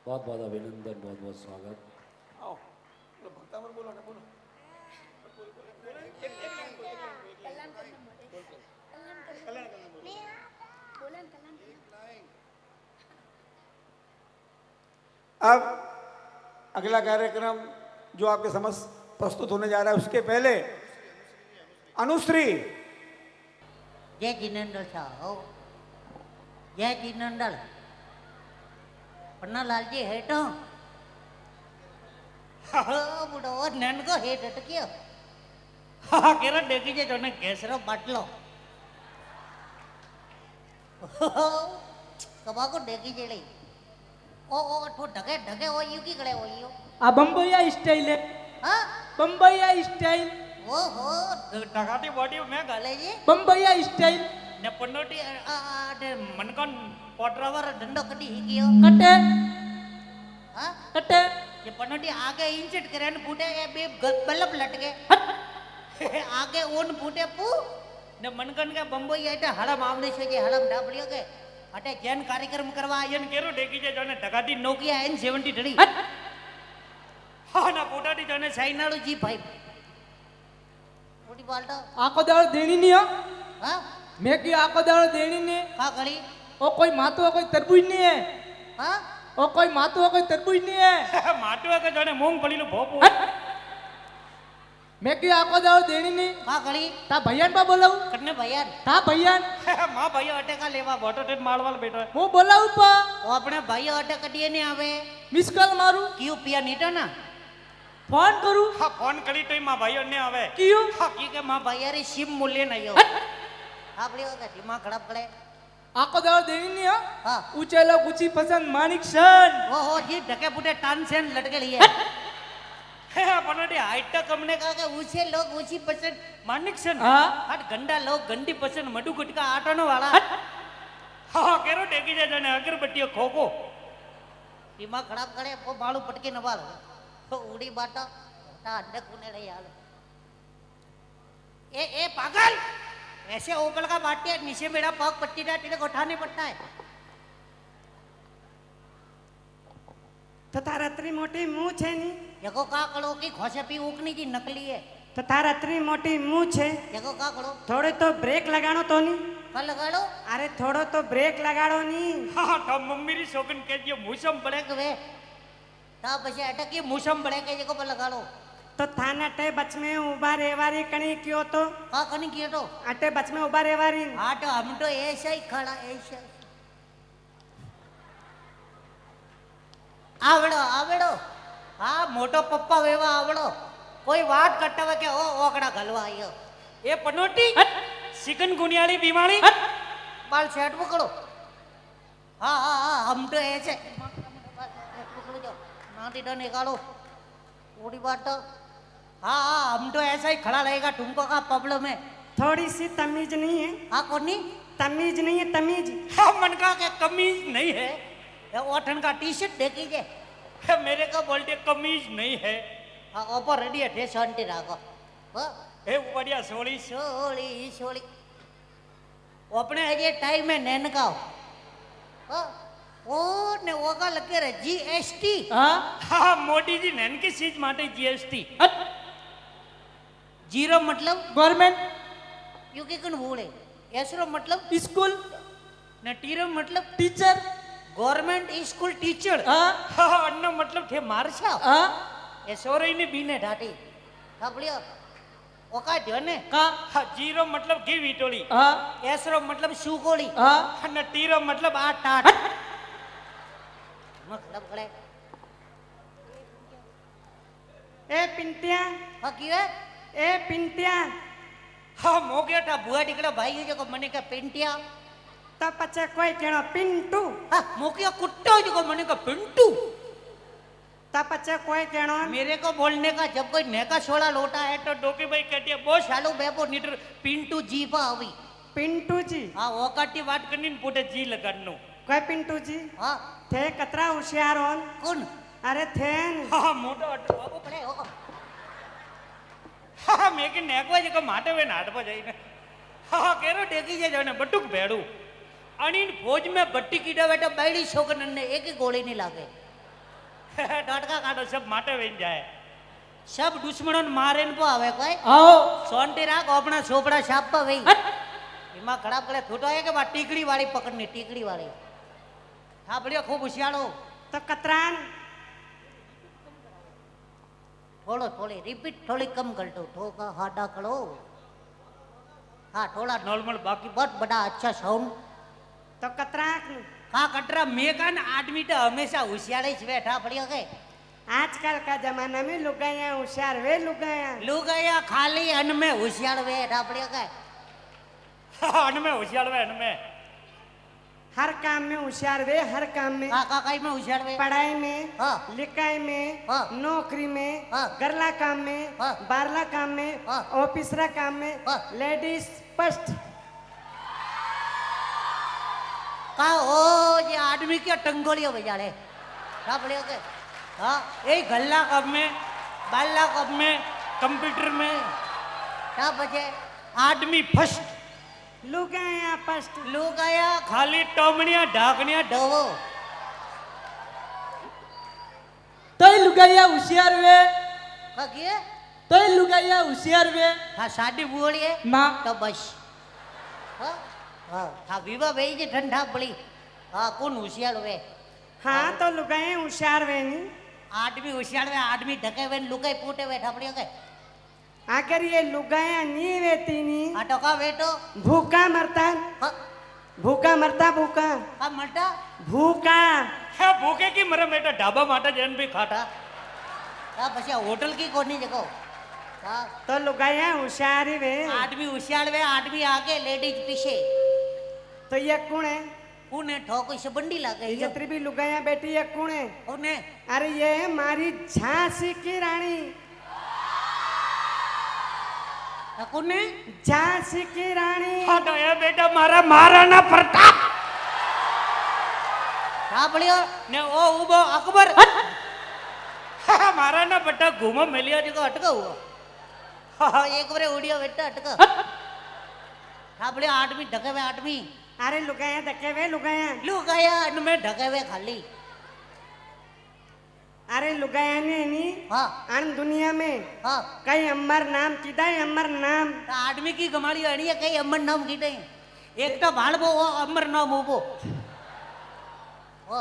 बहुत बहुत अभिनंदन, बहुत बहुत स्वागत। आओ भक्ता मत बोलो ना, बोलो। अब अगला कार्यक्रम जो आपके समक्ष प्रस्तुत होने जा रहा है उसके पहले अनुश्री। जय जिनेन्द्र साहब, जय जिनेन्द्र। पन्ना लाल जी हेठ बुढ़ो नैन को हेठ अटकियो। हाँ केरा देखी जे जोने केसरो बाटलो कबा को देखी जे ली ओ ठो ढगे ढगे ओ यू की गड़े ओ यू आ बम्बईया स्टाइल है। हाँ बम्बईया स्टाइल। ओ हो ढगाटी बॉडी में गले जी बम्बईया स्टाइल ने पन्नोटी ने मनकन पोटरावर डंडो कटी ही कियो कटे हाँ कटे ये पन्नोटी आगे इंचट करे न फूटे ये बे बल्लब लटके आगे ओन फूटे पू ने मनकन के बम्बई आटे हड़म आवने छे जे हड़म डाबलियो के अटे जैन कार्यक्रम करवा आयन केरो देखी जे जोने ढगाटी नोकिया N70 ढड़ी हाँ ना पोटाटी जोने साइनाडो G5 मोटी बाल्टा आको दाड़ देनी नहीं हो। हाँ मैं की आको दाड़ देनी नहीं। का घड़ी ओ कोई मातो कोई तरबूज नहीं है। हाँ ओ कोई मातो कोई तरबूज नहीं है। माटुआ के जोने मूंगफली लो भोपू મેં કીધું આખો દાડો દેણી ની કા ઘડી તા ભૈયાન પા બોલાવું કને ભૈયા તા ભૈયાન માં ભાઈઓ અટેકા લેવા બોટો ટેટ માળવાલ બેઠો હું બોલાવું પા ઓ આપણે ભાઈઓ અટે કડીએ ને આવે મિસ કોલ મારું ક્યુ પિયા નીટો ના ફોન કરું હા ફોન કરી તોય માં ભાઈઓ ને આવે કયું હા કી કે માં ભાઈયા રે સિમ મૂલ્ય ન આયો આપણે ઓકે દિમાગ ખરાબ કરે આખો દાડો દેણી ની હા ઊંચે લોગ ઊંચી પસંદ માનિક શન ઓહો जी ढके पुटे टान से लटके लिए पनोटी हाइट तक हमने कहा कि ऊंचे लोग ऊंची पसंद मानिक सन हाँ। हट गंडा लोग गंडी पसंद मडू गुटका आटोनो वाला हाँ केरो टेकी जा जाने अगरबत्ती खोको दिमाग खराब करे वो बालू पटके नवाल तो उड़ी बाटा ता अंडे कुने ले यार ए पागल ऐसे ओकल का बाटिया नीचे मेरा पग पट्टी डाल तेरे को उठाने पड़ता है તો તારા અત્રી મોટી મું છે ની देखो का करो की खोसे पी उकनी की नकली है તો તારા અત્રી મોટી મું છે देखो का करो થોડો તો બ્રેક લગાડો તો ની कल लगा लो અરે થોડો તો બ્રેક લગાડો ની हाँ तो मम्मी री शौकीन कह दियो मूसम बड़े के वे ता पछे अटक के मूसम बड़े के जको पर लगा लो તો થાને અટે બચ में ઉભા રહેવારી કણી કયો તો का कनी किया तो અટે બચ में ઉભા રહેવારી हाँ तो हम तो ऐसा ही खड़ा ऐसा आवड़ो आवड़ो हाँ मोटो पप्पा वेवा आवड़ो कोई वाट कट्टावे के ओ ओकड़ा गलवा आयो ए पनोटी चिकन गुनियाली बीमारी बाल सेट पकड़ो हाँ हाँ हाँ हम तो ऐसे पकड़ो जाओ नाटी तो निकालो थोड़ी बात तो हाँ हाँ हम तो ऐसा ही खड़ा रहेगा तुमको का प्रॉब्लम है થોડી सी तमीज नहीं है हाँ कोनी तमीज नहीं है तमीज हाँ मन का के कमीज नहीं है ये ओठन का टी शर्ट देखी जे मेरे को बोलते कमीज नहीं है हाँ ऊपर रेडी है शांति राखो हे बढ़िया सोली सोली सोली अपने ये टाइम में नैन का ओ ने ओका लगे रे जीएसटी હા हाँ मोदी जी नैन की चीज माटे जीएसटी जीरो मतलब ગવર્મેન્ટ यू के कन बोले एसरो मतलब સ્કૂલ न टीरो मतलब ટીચર गवर्नमेंट स्कूल टीचर હા हाँ अन्नो मतलब थे मारसा હા એ સોરઈ ને બીને ઢાટી સાંભળ્યો ઓકા જો ને કા હા જીરો મતલબ ઘી વીટોળી હા એસરો મતલબ સુગોળી હા અને ટીરો મતલબ આ ટાટ મતલબ કરે એ પિંટિયા હા કીવે એ પિંટિયા હા મોગેટા ભુવા ટીકડા ભાઈ જો મને કે પેન્ટિયા તો પછી કોઈ કેણો પિન્ટુ હા મોકિયા કુટ્ટો જો મને કે પિન્ટુ તો પછી કોઈ કેણો मेरे को बोलने का जब कोई नेका छोड़ा लोटा है तो डोकी भाई कहती है बो शालू बेबो नीटर पिंटू जी पा अभी પિન્ટુજી हाँ ओकाटी बात करनी ने पुटे जी लगानो કોઈ પિન્ટુજી हाँ થે કતરા હોશિયાર હોન कौन અરે થે ને हाँ मोटो अटो बाबू पड़े हो हाँ मैं कि नेकवा जको माटे वे नाट पर जाई ने हाँ केरो टेकी जे जाने बटुक भेड़ू अनिन फौज में बट्टी कीड़ा बेटा बैड़ी शोकन ने एक ही गोली नहीं लागे डटका काटो सब माटे वेन जाए सब दुश्मनों ने मारे न पो आवे कोई આવો सोंटी राख अपना छोपड़ा छाप पर वही दिमाग खराब करे थोटो है के बा टीकड़ी वाली पकड़नी टीकड़ी वाली हाँ बढ़िया खूब होशियारो તો કતરાન थोड़ो थोड़ी रिपीट थोड़ी कम कर दो ठोका हाडा करो हाँ थोड़ा नॉर्मल बाकी बहुत बड़ा अच्छा साउंड તો કતરાક हाँ कटरा मैं का ना आदमी तो हमेशा होशियार ही बैठा बढ़िया के આજકાલ કા જમાના में લુગાયા હોશિયાર વે લુગાયા लोग गया खाली अन्न में होशियार बैठा बढ़िया के अन्न में होशियार वे अन्न में हर काम में होशियार वे हर काम में हाँ काकाई में होशियार वे पढ़ाई में हाँ। लिखाई में हाँ। नौकरी में हाँ। गरला काम में हाँ। बारला काम में हाँ। ऑफिसरा काम में हाँ। लेडीज फर्स्ट का ओ ये आदमी क्या टंगोलियो बजाड़े हाँ बढ़िया के हाँ यही गल्ला कब में बाल्ला कब में कंप्यूटर में क्या बचे आदमी फर्स्ट लुगाया फर्स्ट लोग आया खाली टोमनिया ढाकनिया डवो તોય લુગાયા હોશિયાર વે कगिए તોય લુગાયા હોશિયાર વે हाँ शादी बुआड़ी है ના तो बस हाँ हाँ हाँ विवाह भाई जी ठंडा पड़ी हाँ कौन होशियार हुए हाँ तो लुगाए होशियार वे नहीं आदमी होशियार हुए आदमी ढके हुए लुकाई पूटे हुए ठपड़ियों के अगर ये लुगाया नहीं वेती नी आटो का वेटो भूखा मरता हाँ भूखा मरता भूखा का मटा भूखा હે ભૂખે કી મરે બેટા ઢાબા માટે જન ભી ખાટા का पछी होटल की कोनी जगह हाँ तो लुगाया होशियारी वे आदमी होशियार वे आदमी आगे लेडीज पीछे तो ये कौन है उन्हें ठोको से बंडी लगे ये जत्री भी लुगाया बेटी ये कौन है उन्हें अरे ये है मारी झांसी की रानी उन्हें झांसी की रानी હા તો એ બેટા મારા મહારાણા પ્રતાપ हाँ बढ़िया ने ओ उबो अकबर મહારાણા પ્રતાપ ઘૂમો મેલિયા देखो अटका हुआ हाँ एक बार उड़िया बेटा अटका हाँ बढ़िया आदमी ढके हुए आदमी अरे लुगाया धक्के वे लुगाया लू गया इनमें ढके हुए खाली अरे लुगाया ने नी हाँ आन दुनिया में हाँ कई अमर नाम किदा अमर नाम तो आदमी की गमाड़ी अड़ी है कई अमर नाम की नहीं एक तो भाड़बो वो अमर नाम उबो ओ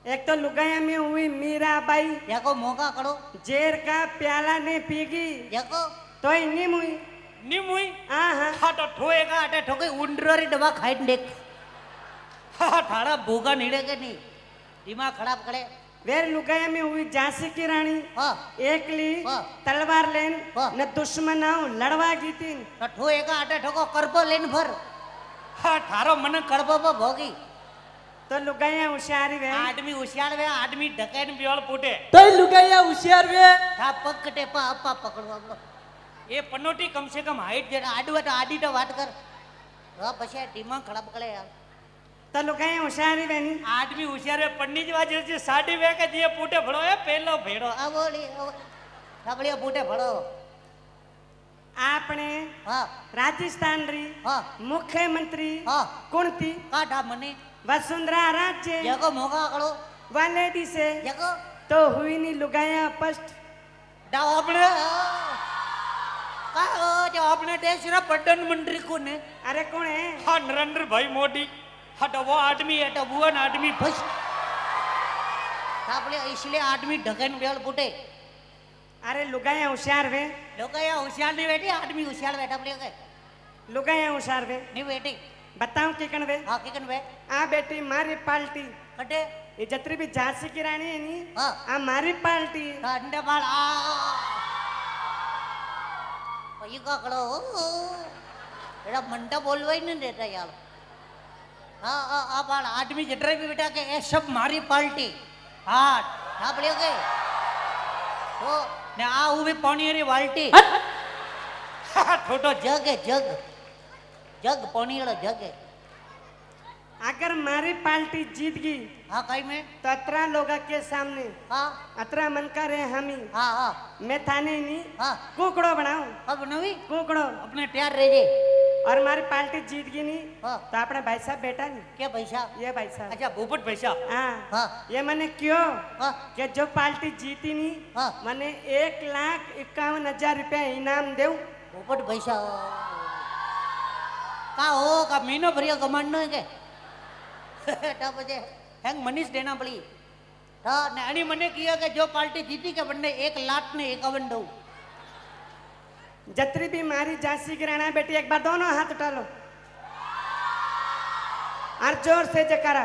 एक तो लुगाया में हुई मीराबाई देखो मौका करो जेर का प्याला ने पीगी देखो तो इन्हीं मुई નિમુઈ हाँ हाँ હા તો ઠોએગા अटे ठोके उंडरी दवा खाई देख हाँ ठाड़ा भूगा नीड़े के नहीं दिमाग खराब करे वेर लुगाया में हुई झांसी की रानी हाँ एक ली हाँ। तलवार लेन हाँ। न दुश्मनाओ लड़वा की थी तो ठोएगा अटे ठोको करबो लेन भर હા ઠારો મને करबो पर भोगी तो लुगाया होशियारी वे आदमी होशियार वे आदमी ढके ને બિયાળ ફૂટે તોય લુગાયા હોશિયાર વે था पकटे पा अपा पकड़वा એ પનોટી કમ સે કમ હાઈટ जरा आडू तो आडी तो बात कर हाँ पछे दिमाग खराब करे यार तो लुगाया होशियारी वे नी આદમી હોશિયાર હે પન્ની જેવા જે સાડી વે કે જે ફૂટે ભળો એ પહેલો ભેડો बोली बढ़िया बूटे फड़ो आपने हाँ राजस्थान री हाँ मुख्यमंत्री हाँ कौन थी काटा मने वसुंधरा राजे जगो मौका करो वालेडी से जगो तो हुई नी लुगाया फर्स्ट डाओ अपने का जो अपने देश रा प्रधानमंत्री कौन है अरे कौन है હા નરેન્દ્રભાઈ મોદી હા તો वो आदमी है तो वो आदमी बस तापले इसलिए आदमी ढकन बेल बूटे अरे लुगाया होशियार वे लोग या होशियार नहीं बैठी आदमी होशियार बैठा पड़े के लुगाया होशियार वे नहीं बैठी बताऊं कि कण वे हाँ किकन वे आ बेटी मारी पार्टी कटे ये जत्री भी झांसी की रानी है नी हाँ आ मारी पार्टी अंडे बाल आ ये का करो एड़ा मंडा बोलवा ही नहीं देता यार हाँ हाँ हाँ बाल आदमी जटरे भी बेटा के ये सब मारी पार्टी हाँ हाँ पड़े के ओ ने आ उभी पानी री बाल्टी छोटो जग है जग जग पानी वाला जग है अगर मारी पार्टी जीत गई हाँ कहीं में तो अतरा लोग के सामने हाँ अतरा मन का रे हमी हाँ हाँ मैं थाने नी हाँ कुकड़ो बनाऊं अब नवी कुकड़ो अपने तैयार रह जे और हमारी पार्टी जीत गई नी हाँ तो अपने भाई साहब बेटा नहीं क्या पैसा ये भाई साहब अच्छा भूपत पैसा हाँ हाँ ये मैंने क्यों हाँ कि जो पार्टी जीती नी हाँ मैंने 1,51,000 रुपया इनाम देऊ पोपट पैसा का हो का महीनो भरिया कमांड है के टा बजे हैंग मनीष देना पड़ी हाँ ने अनी मने किया कि जो पार्टी जीती के बंदे 1,51,000 दो जत्री भी मारी झांसी की राणा बेटी एक बार दोनों हाथ उठा लो और जोर से जयकारा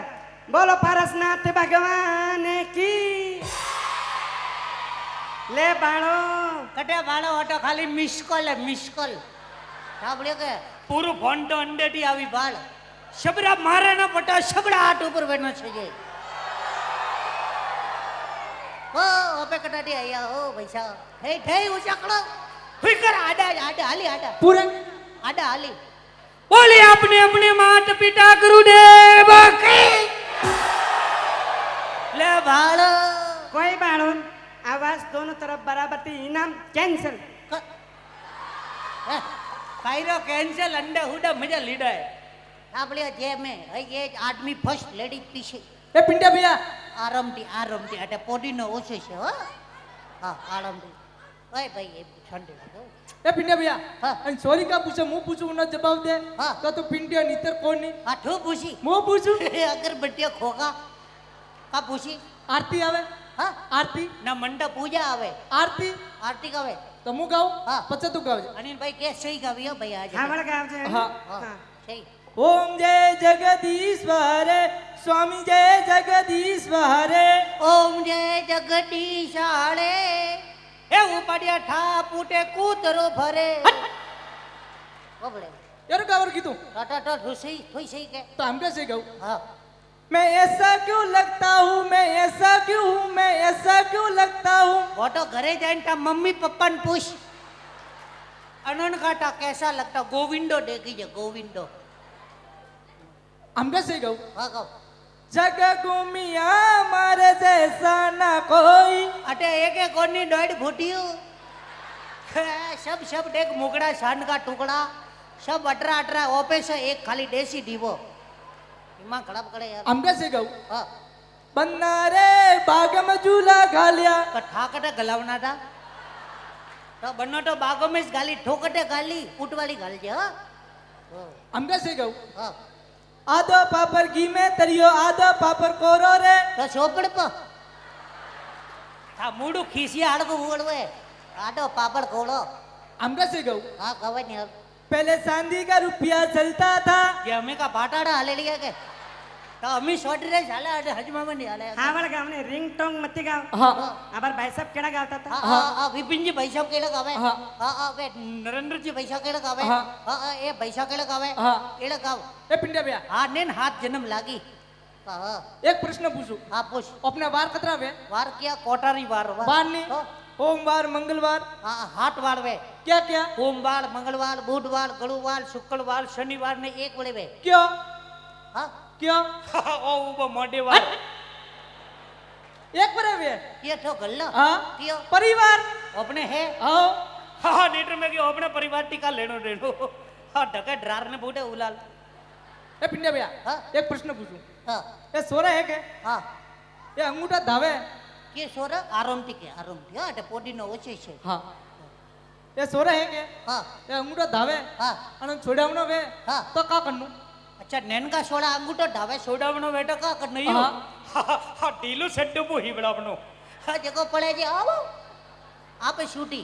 बोलो पारसनाथ भगवान की ले बाड़ो कटे बाड़ो ऑटो खाली मिसकॉल है मिसकॉल साबड़े के પૂરું ફોન તો અંડેટી આવી बाल શબરા મારે ના પટા सबड़ा हाथ ऊपर बैठना चाहिए ओ ओपे कटाटी आया ओ पैसा हे ठे ऊंचा करो फिकर आडा आडा हाली आडा પૂરે आडा हाली બોલી આપને अपने मात पिता गुरुदेव की ले बाड़ो कोई बाड़ो आवाज दोनों तरफ बराबर थी इनाम कैंसिल कायरो कैंसिल अंडा हुडा मजा लीडा है आपले जे में ये आदमी फर्स्ट लेडी पीछे એ પિંડા ભૈયા आरामटी अटे पोडी नो ओछे छे हो हां आरामटी ओए भाई ये ठंडे लगो એ પિંડા ભૈયા હા. અને સોરી કા પૂછે હું પૂછું ના જવાબ દે હા. તો પિંડિયા નીતર કોણ ની आ ठो पूछी હું પૂછું अगर बटिया खोगा का पूछी આરતી આવે हां આરતી ना मंडा पूजा आवे આરતી आरती का आवे તો તો હું ગાઉં હા. પછી તું ગાવજે અનિલભાઈ કે સહી ગાવી હો ભાઈ આજે હા વળ ગાવજે હા. હા સહી ઓમ જય જગદીશ્વર સ્વામી જય જગદીશ્વર ઓમ જય જગદીશાળે એ ઉપાડ્યા ઠા પૂટે કૂતરો ભરે બબડે યાર ગાવર કીધું ટાટા ટા ઠુસી થોઈ સહી કે તો આમ कैसे गाऊं હા मैं ऐसा क्यों लगता हूँ मैं ऐसा क्यों हूँ मैं ऐसा क्यों लगता हूँ મોટો ઘરે જઈને તા મમ્મી પપ્પાને પૂછ અનન કાટા કેસા લગતા ગોવિંદો દેખી છે ગોવિંદો हम कैसे गाऊं હા કહો जग घूमिया मारे जैसा ना कोई अटे एक एक कोनी डोड फूटियो सब सब देख मुगड़ा सान का टुकड़ा सब अटरा अटरा ओपे से एक खाली देसी डीवो इमा खराब करे यार हम कैसे गाऊं हाँ बन्ना रे बाग में झूला घालिया ठाकटे गलावना था तो बन्नो तो बागों में गाली ठोकटे गाली ऊट वाली गाली जे हाँ हम कैसे गाऊं हाँ आधो पापड़ घी में तरियो आधो पापड़ कोरो रे तो सोपड़ प था मूडू खीसिया हड़को उड़वे आडो पापड़ कोड़ो हम कैसे गाऊं हाँ कवे नहीं अब पहले चांदी का रुपया चलता था ये हमें का बाटाड़ा हाले लिया के तो हमें शॉर्ट रे झाले अरे हजमा में नहीं हाले હા વળ ગાવને રિંગ ટોંગ મતી ગાવ हाँ આબાર ભાઈ સાહેબ કેડા ગાવતા હતા हाँ हाँ हाँ विपिन जी पैसा के लगावे हाँ। हाँ हाँ वे नरेंद्र जी पैसा के लगावे हाँ। हाँ हाँ ये पैसा के लगावे हाँ। ये लगाव ए पिंडे भैया हाँ नेन हाथ जन्म लागी हाँ एक प्रश्न पूछूं हाँ पूछ अपने वार खतरा वे वार किया कोटारी वार वार नहीं तो? सोमवार मंगलवार हाँ हाथ वार वे क्या क्या सोमवार मंगलवार बुधवार गुरुवार शुक्रवार शनिवार ने एक बड़े वे क्यों हाँ क्यों ओ वो मोटे वाल एक बरे वे ये तो गल्ला हाँ क्यों परिवार अपने है आओ हाँ लीटर में कि अपने परिवार टीका लेनो लेनो हाँ ढके ड्रार ने बूटे उलाल ए पिंडे भैया हाँ। एक प्रश्न पूछूं हाँ ये सोरा है के हाँ ये अंगूठा धावे के सोरा आरामથી કે આરામથી હા એટલે પોડીનો ઓછી છે हाँ ये सोरा है के હા ये अंगूठा धावे હા અને છોડાવનો વે હા તો કા કરનું અચ્છા નેનકા સોડા અંગૂઠો ઢાવે સોડાવનો બેટો કા કર નહીં हाँ हाँ ढीलो सेट वो ही बड़ा अपनो હા જકો પડે છે આવો આપે શૂટી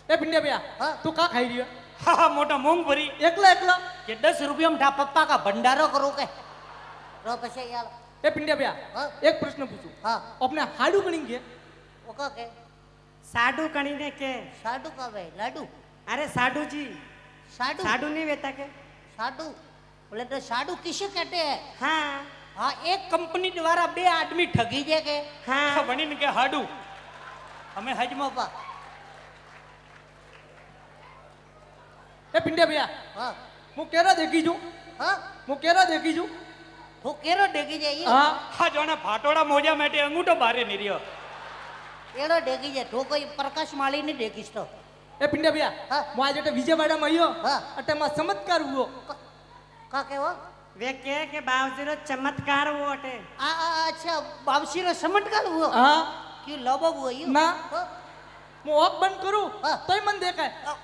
ए पिंडे भैया हाँ। तू का खाई रियो हाँ मोटा मूंग भरी एकला एकला કે 10 રૂપિયામાં ઠા પપ્પા કા ભંડારો કરું કે રો પછી યાર ए पिंडे भैया हाँ। एक प्रश्न पूछूं હા अपने हाडू गणी के ઓકા કે સાડુ કણીને કે સાડુ કાવે લાડુ અરે સાડુજી સાડુ સાડુ નહીં વેતા કે સાડુ બોલે તો સાડુ કિસે કહેते हैं હા हाँ एक कंपनी द्वारा बे आदमी ठगी जे के હા बनी ने के हाडू हमें हजमो पा ए पिंडे भैया हाँ હું કેરા દેખી છું हाँ હું કેરા દેખી છું तो केरो डेगी जाइए હા हाँ जो ना फाटोड़ा मोजा मेटे अंगूठो बारे नहीं रियो एड़ो डेगी जाए तो कोई प्रकाश माली नहीं डेगी तो એ પિંડે ભૈયા હા. હું આજે વિજયવાડામાં આવ્યો હા. એટલે માં ચમત્કાર હુઓ का के वो વે કે બાવજીનો ચમત્કાર वो अटे अच्छा बाबसी रो समटकाल हुआ હા क्यों लोबो हुआ यू ના. तो, હું ઓક બંધ કરું હા. તોય મને દેખાય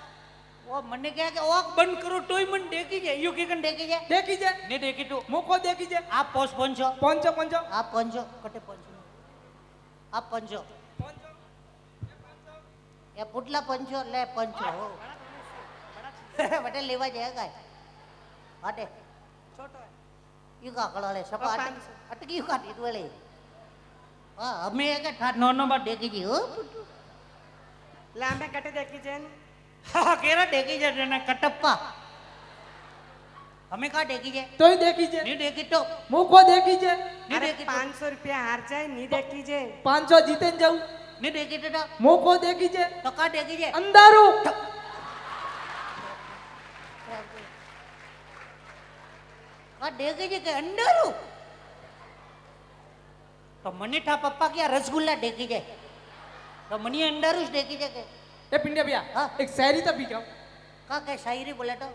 वो मन्ने क्या कि ओक बंद करो तोय मन डेगी जाए यू के कन डेगी जाए દેખી જાય ने डेगी तो હું કો દેખી જાય आप पोस पंचो પંચો પંચો आप पंचो कटे पंचो आप पंचो या पुटला पंचो ले पंचो हो बटे लेवा जाएगा हटे यू का कड़ले सपा अटकी यू का टीटवेले हां हमें एक ठा नो नो बार डेगी जी हो લાંબે કટે દેખી છે ને हाँ केरा डेगी जाए ना कटप्पा हमें का डेगी जाए તોય દેખી જાય नहीं डेगी तो હું કો દેખી જાય नहीं અરે डेगी तो 500 રૂપિયા હાર જાય ની દેખી છે 500 જીતે ને જાઉં नहीं डेगी तो હું કો દેખી જાય तो का डेगी जाए અંધારું का डेगी जाए के अंदर तो मनी ठा पप्पा क्या रसगुल्ला डेगी जाए तो मनी अंदर उस डेगी जाए के એ પિંડે ભૈયા હા. એક શાયરી તો પી ગાઉં का के शायरी बोले तो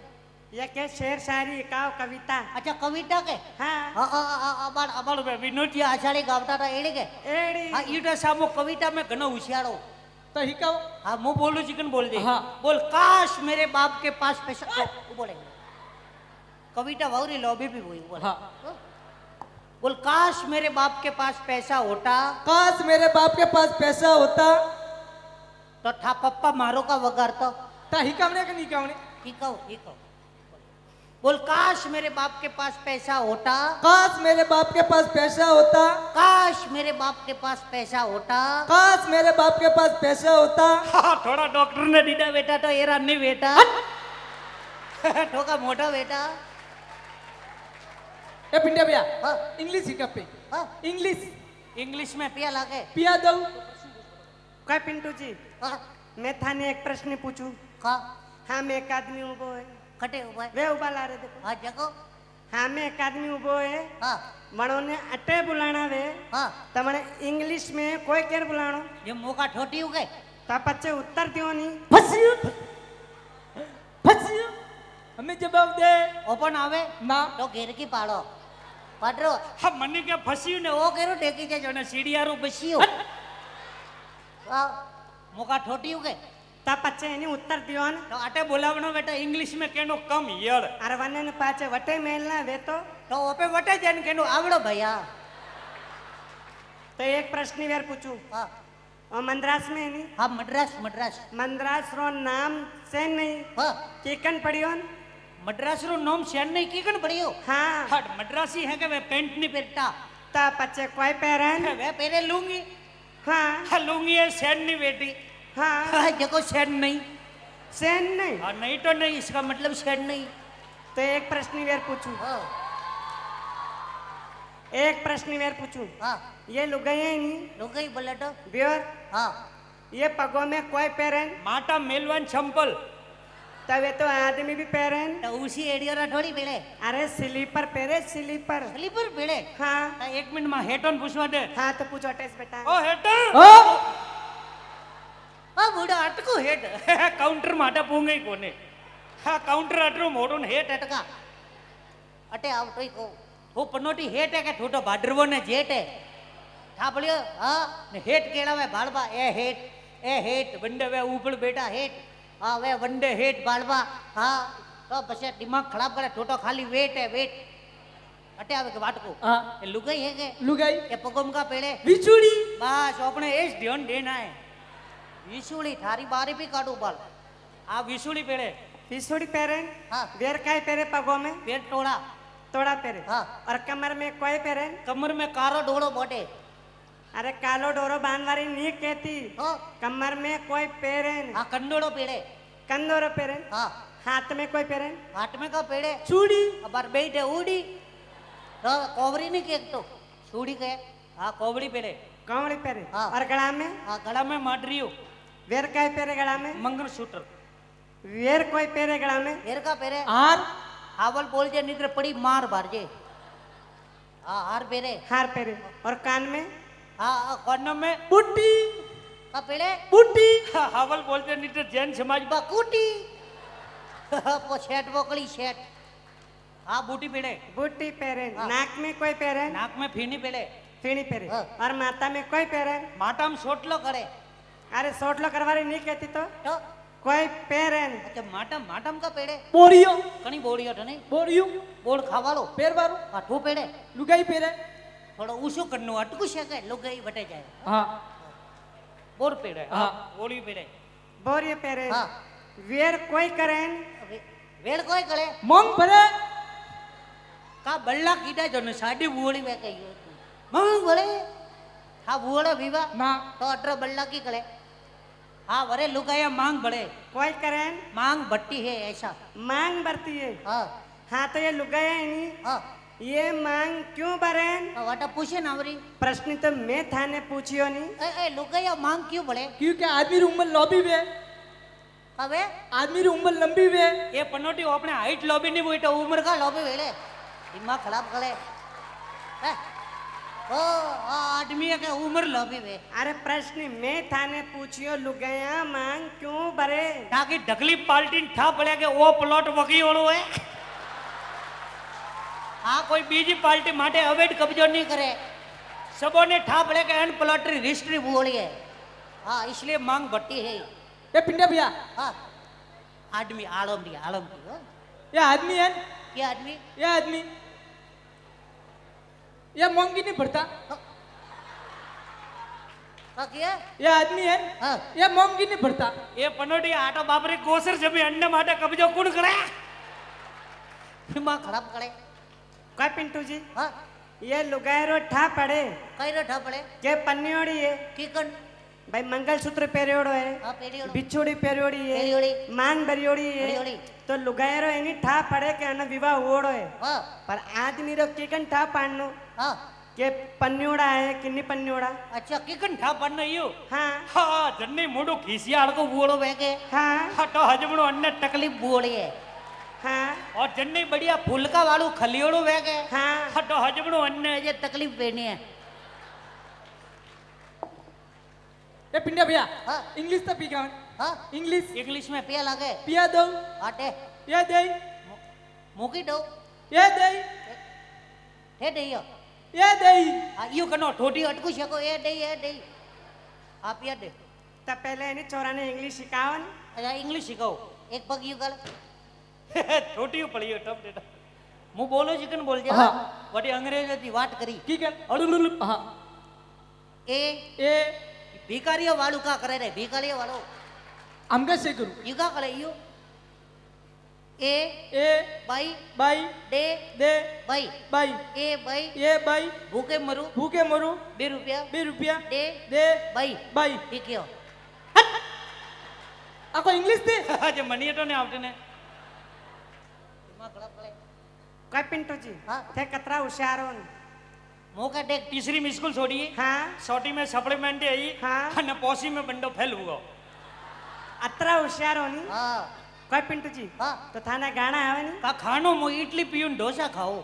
ये के शेर शायरी काव कविता अच्छा कविता के हाँ हाँ अबाड़ अबाड़ विनोद जी आषाढ़ी गावता था एड़े के एड़ी हाँ ईटा सामो कविता में घणो होशियारो તો હિકાવ हाँ मुंह बोलू चिकन बोल दे हाँ। बोल काश मेरे बाप के पास पैसा वो बोले कविता वाउरी लॉबी भी हुई बोल हाँ। बोल काश मेरे बाप के पास पैसा होता काश मेरे बाप के पास पैसा होता तो ठा पप्पा मारो का वगार तो ता हिकावणे के निकावणे ठीक हो बोल काश मेरे बाप के पास पैसा होता काश मेरे बाप के पास पैसा होता काश मेरे बाप के पास पैसा होता काश मेरे बाप के पास पैसा होता थोड़ा डॉक्टर ने दीदा बेटा तो एरा नहीं बेटा ठोका मोटा बेटा ए पिंडा भैया हाँ। इंग्लिश हिका पे हाँ। इंग्लिश इंग्लिश में पिया लागे पिया दो काय पिंटू जी हाँ मैं थाने एक प्रश्न पूछूं का हाँ मैं एक आदमी उभो है खटे हुआ है वे उबा ला रहे देखो हाँ जगो हाँ मैं एक आदमी उभो है हाँ मणोने अटे बुलाना वे हाँ तमने इंग्लिश में कोई केर बुलाणो ये मौका ठोटी हो गए ता पच्चे उत्तर दियो नी फसियो फसियो हमें जवाब दे ओपन आवे ना तो घेर की पाड़ो पाडरो हाँ मने क्या फसियो ने ओ केरो टेकी के जो ने सीढ़ियारो बसियो हाँ मौका ठोटी हो गए ता पच्चे एनी उत्तर दियो ने तो अटे बोलावनो बेटा इंग्लिश में केनो कम यड़ अरे वने ने पाचे वटे मेलना वे तो ओपे वटे जन केनो आवड़ो भैया तो एक प्रश्न वेर पूछूं हाँ और मंद्रास में नहीं हाँ मद्रास मंद्रास रो नाम से नहीं हाँ चिकन पड़ियो न? मद्रास रो नाम शेन नहीं की कन पड़ियो हाँ हट मद्रासी है के वे पेंट नहीं पहनता ता पच्चे कोई पहरन वे पहले लूंगी हाँ लूंगी है शेन नहीं बेटी हाँ देखो शेन नहीं सेन नहीं हाँ नहीं तो नहीं इसका मतलब शेन नहीं तो एक प्रश्न वेर पूछूं हाँ एक प्रश्न वेर पूछूं हाँ ये लुगाई है नहीं लोग ही बोले तो ब्योर हाँ ये पगों में कोई पहरन माटा मेलवान चंपल तवे तो आदमी भी पहरन तो उसी एरिया रा थोड़ी बेले अरे स्लीपर पहरे स्लीपर स्लीपर बेले हाँ एक मिनट में हेटन पूछवा दे हाँ तो पूछो टेस्ट बेटा ओ हेटन ओ हाँ बूढ़ा अटको हेट काउंटर माटा पूंगे कोने हाँ काउंटर अटरो मोटो हेट अटका अटे आव तो को वो पनोटी हेट है के ठोटो भाडरवो ने जेट है थापड़ियो हाँ ने हेट केड़ा वे बाळबा ए हेट वंडे वे ऊपर बेटा हेट हाँ वे वंडे हेट बाळबा हाँ तो बसे दिमाग खराब करे ठोटो खाली वेट है वेट अटे आवे के वाटको हाँ ये लुगाई है के लुगाई ये पगोम का पेड़े बिचुड़ी बस अपने एस ध्यान देना है विशुड़ी थारी बारी भी काटू बाल आप विशुड़ी पेड़े पिसोड़ी पहरन हाँ वेर काय पहरे पगों में पेट टोड़ा तोड़ा पहरे हाँ और कमर में कोई पहरन कमर में कारो डोड़ो बोटे अरे कालो डोरो बांधवारी नहीं कहती हाँ कमर में कोई पहरन हाँ कंडोड़ो पेड़े कंदोरो पहरन हाँ हाथ में कोई पहरन हाथ में का पेड़े चूड़ी अब बैठे उड़ी तो कोवरी नहीं के तो छूड़ी के हाँ कोवड़ी पेड़े कौड़ी पहरे हाँ। और गला में हाँ गला में माडरियो वेर काय पहरे गला में मंगलसूत्र वेर कोई पहरे गला में हेर का पेड़े आर हावल बोल जे निद्र पड़ी मार बारजे हाँ हार पेड़े हार पहरे और कान में हाँ कौन में बुट्टी का पेड़े बुट्टी हावल बोलते निद्र जैन समाज बकूटी वो शेट बोकड़ी शेट हाँ बूटी पेड़े बूटी पहरे हाँ। नाक में कोई पहरे नाक में फीनी पेड़े फीनी पहरे हाँ। और माथा में कोई पहरे माटा में सोटलो करे अरे सोटलो करवारी नहीं कहती तो तो कोई पहरे अच्छा माटम का पेड़े बोरियो कनी बोड़ियो तो नहीं बोरियो बोड़ खावालो पेर बारो आठू पेड़े लुगाई पेरे थोड़ा ऊसो करनो अटकू शके लोग गई बटे जाए हाँ बोर पेड़े हाँ। बोड़ी पेड़े बोरियो पहरे हाँ वेर कोई करेन वेड़ कोई करे मोंग भरे का बल्ला कीड़ा जो ने साडी बुड़ी में कहियो मंग बड़े हाँ बुड़ा विवा ना तो अठरा बल्ला की करे हाँ वरे लुगाया मांग बड़े कोई करेन मांग भट्टी है ऐसा मांग भरती है हाँ हाँ तो ये लुगाया है नहीं हाँ ये मांग क्यों भरेन वाटा पूछे ना वरी प्रश्न तो मैं थाने पूछियो नहीं ए लुगाया मांग क्यों बड़े क्योंकि आदमी री उम्र लंबी वे अबे आदमी री उम्र लंबी वे ये पनोटी अपने हाइट लॉबी नहीं बोईटा उम्र का लॉबी वेले दिमाग खराब करे ओ आदमी के उम्र लॉबी वे अरे प्रश्न मैं थाने पूछियो लुगाया मांग क्यों भरे ताकि ढकली पाल्टी ठा पड़े के वो प्लॉट वकी वालो है हाँ कोई बीजी पार्टी माटे अवैध कब्जो नहीं करे सबों ने ठा पड़े के एन प्लॉट रजिस्ट्री बोली है हाँ इसलिए मांग भट्टी है ये पिंडा भैया हाँ आदमी आलम दी हाँ? ये आदमी है ये आदमी ये आदमी ये मोंगी नहीं भरता का किया ये आदमी है हाँ ये मोंगी नहीं भरता એ પનોટી આટા બાપરે ગોસર જમી અન્ન માટે કબજો કોણ કરે दिमाग खराब करे काय पिंटू जी हाँ ये लुगायरो ठा पड़े कई रो ठपड़े के पन्नियोड़ी है किकन भाई मंगलसूत्र पहरियोड़ो है हाँ पेरियोड़ो बिछोड़ी पहरियोड़ी पहरियोड़ी। है मांग भरियोड़ी है भरियोड़ी। तो लुगायरो एनी ठा पड़े के अन विवाह ओड़ो है हाँ पर आदमी रो केकन ठा पाड़नो हाँ के पन्नियोड़ा है किन्नी पन्नियोड़ा अच्छा किकन ठा पड़ना यू हाँ હા જન્ની મોઢું ખીસિયાળ કો बूढ़ो बैगे हाँ હટો હજમણો અન્ન तकलीफ बोली है हाँ और जन्नी बढ़िया फुलका वालू खलियोड़ो बैगे हाँ हटो हजमणो अन्न ये तकलीफ बेनी है ये पिंडिया भैया हाँ इंग्लिश तो पी गया हाँ इंग्लिश इंग्लिश में पिया लागे पिया दो आटे ये दे मुकी दो ये दे हे दइयो ये दे आ यू कनो ठोटी अटकू सको ए दे आप या दे तब पहले इन्हें चोरा ने इंग्लिश सिखाओ न अच्छा इंग्लिश सिखाओ एक पग यू कर छोटी पड़ी हो टप डेटा मु बोलो चिकन बोल जा हाँ। वटी अंग्रेज थी वाट करी की कर अड़ुलुलु हाँ ए ये भिकारियो वालू का करे रे भिकारियो वालो हम कैसे करूँ यू का करे U A A by by day they by by A by ये बाई भूखे मरू भूखे मरो 2 रुपया 2 रुपया डे दे बाई बाई ठीक है आपको इंग्लिश थी આજે મની તો ને આવતે ને दिमाग खराब करे काय पिंटू जी हाँ। थे कतरा होशियारो न मु का टेक तीसरी में स्कूल छोड़ी हाँ छोटी में सप्लीमेंट आई हाँ। અને પોસી में बंडो फेल हुआ अतरा होशियारो नी हाँ काय पिंटू जी हाँ तो थाने गाना आवे नी का खानो मो इडली पीऊं डोसा खाओ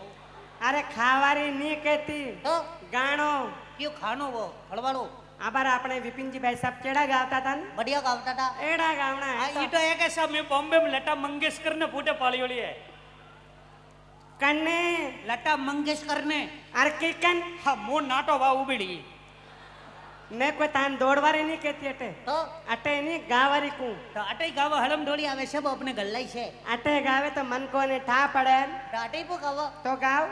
अरे खावारी नी कहती तो गाणो क्यों खानो वो हड़वाड़ो आबार अपने विपिन जी भाई साहब केड़ा गाता था न बढ़िया गावता था एड़ा गावना આ है ઈ તો એક ऐसा मैं बॉम्बे में लता मंगेशकर ने फूटे पाली वाली है कन्ने लता मंगेशकर ने अरे किकन हाँ मो नाटो वा उबड़ी मैं कोई तान दौड़वारी नहीं कहती अटे तो अटे नहीं गावारी को तो अटई गावा हलम ढोली आवे सब अपने गल्लाई से अटे गावे तो मन को ने ठा पड़े न। तो अटई पो गावा तो गाओ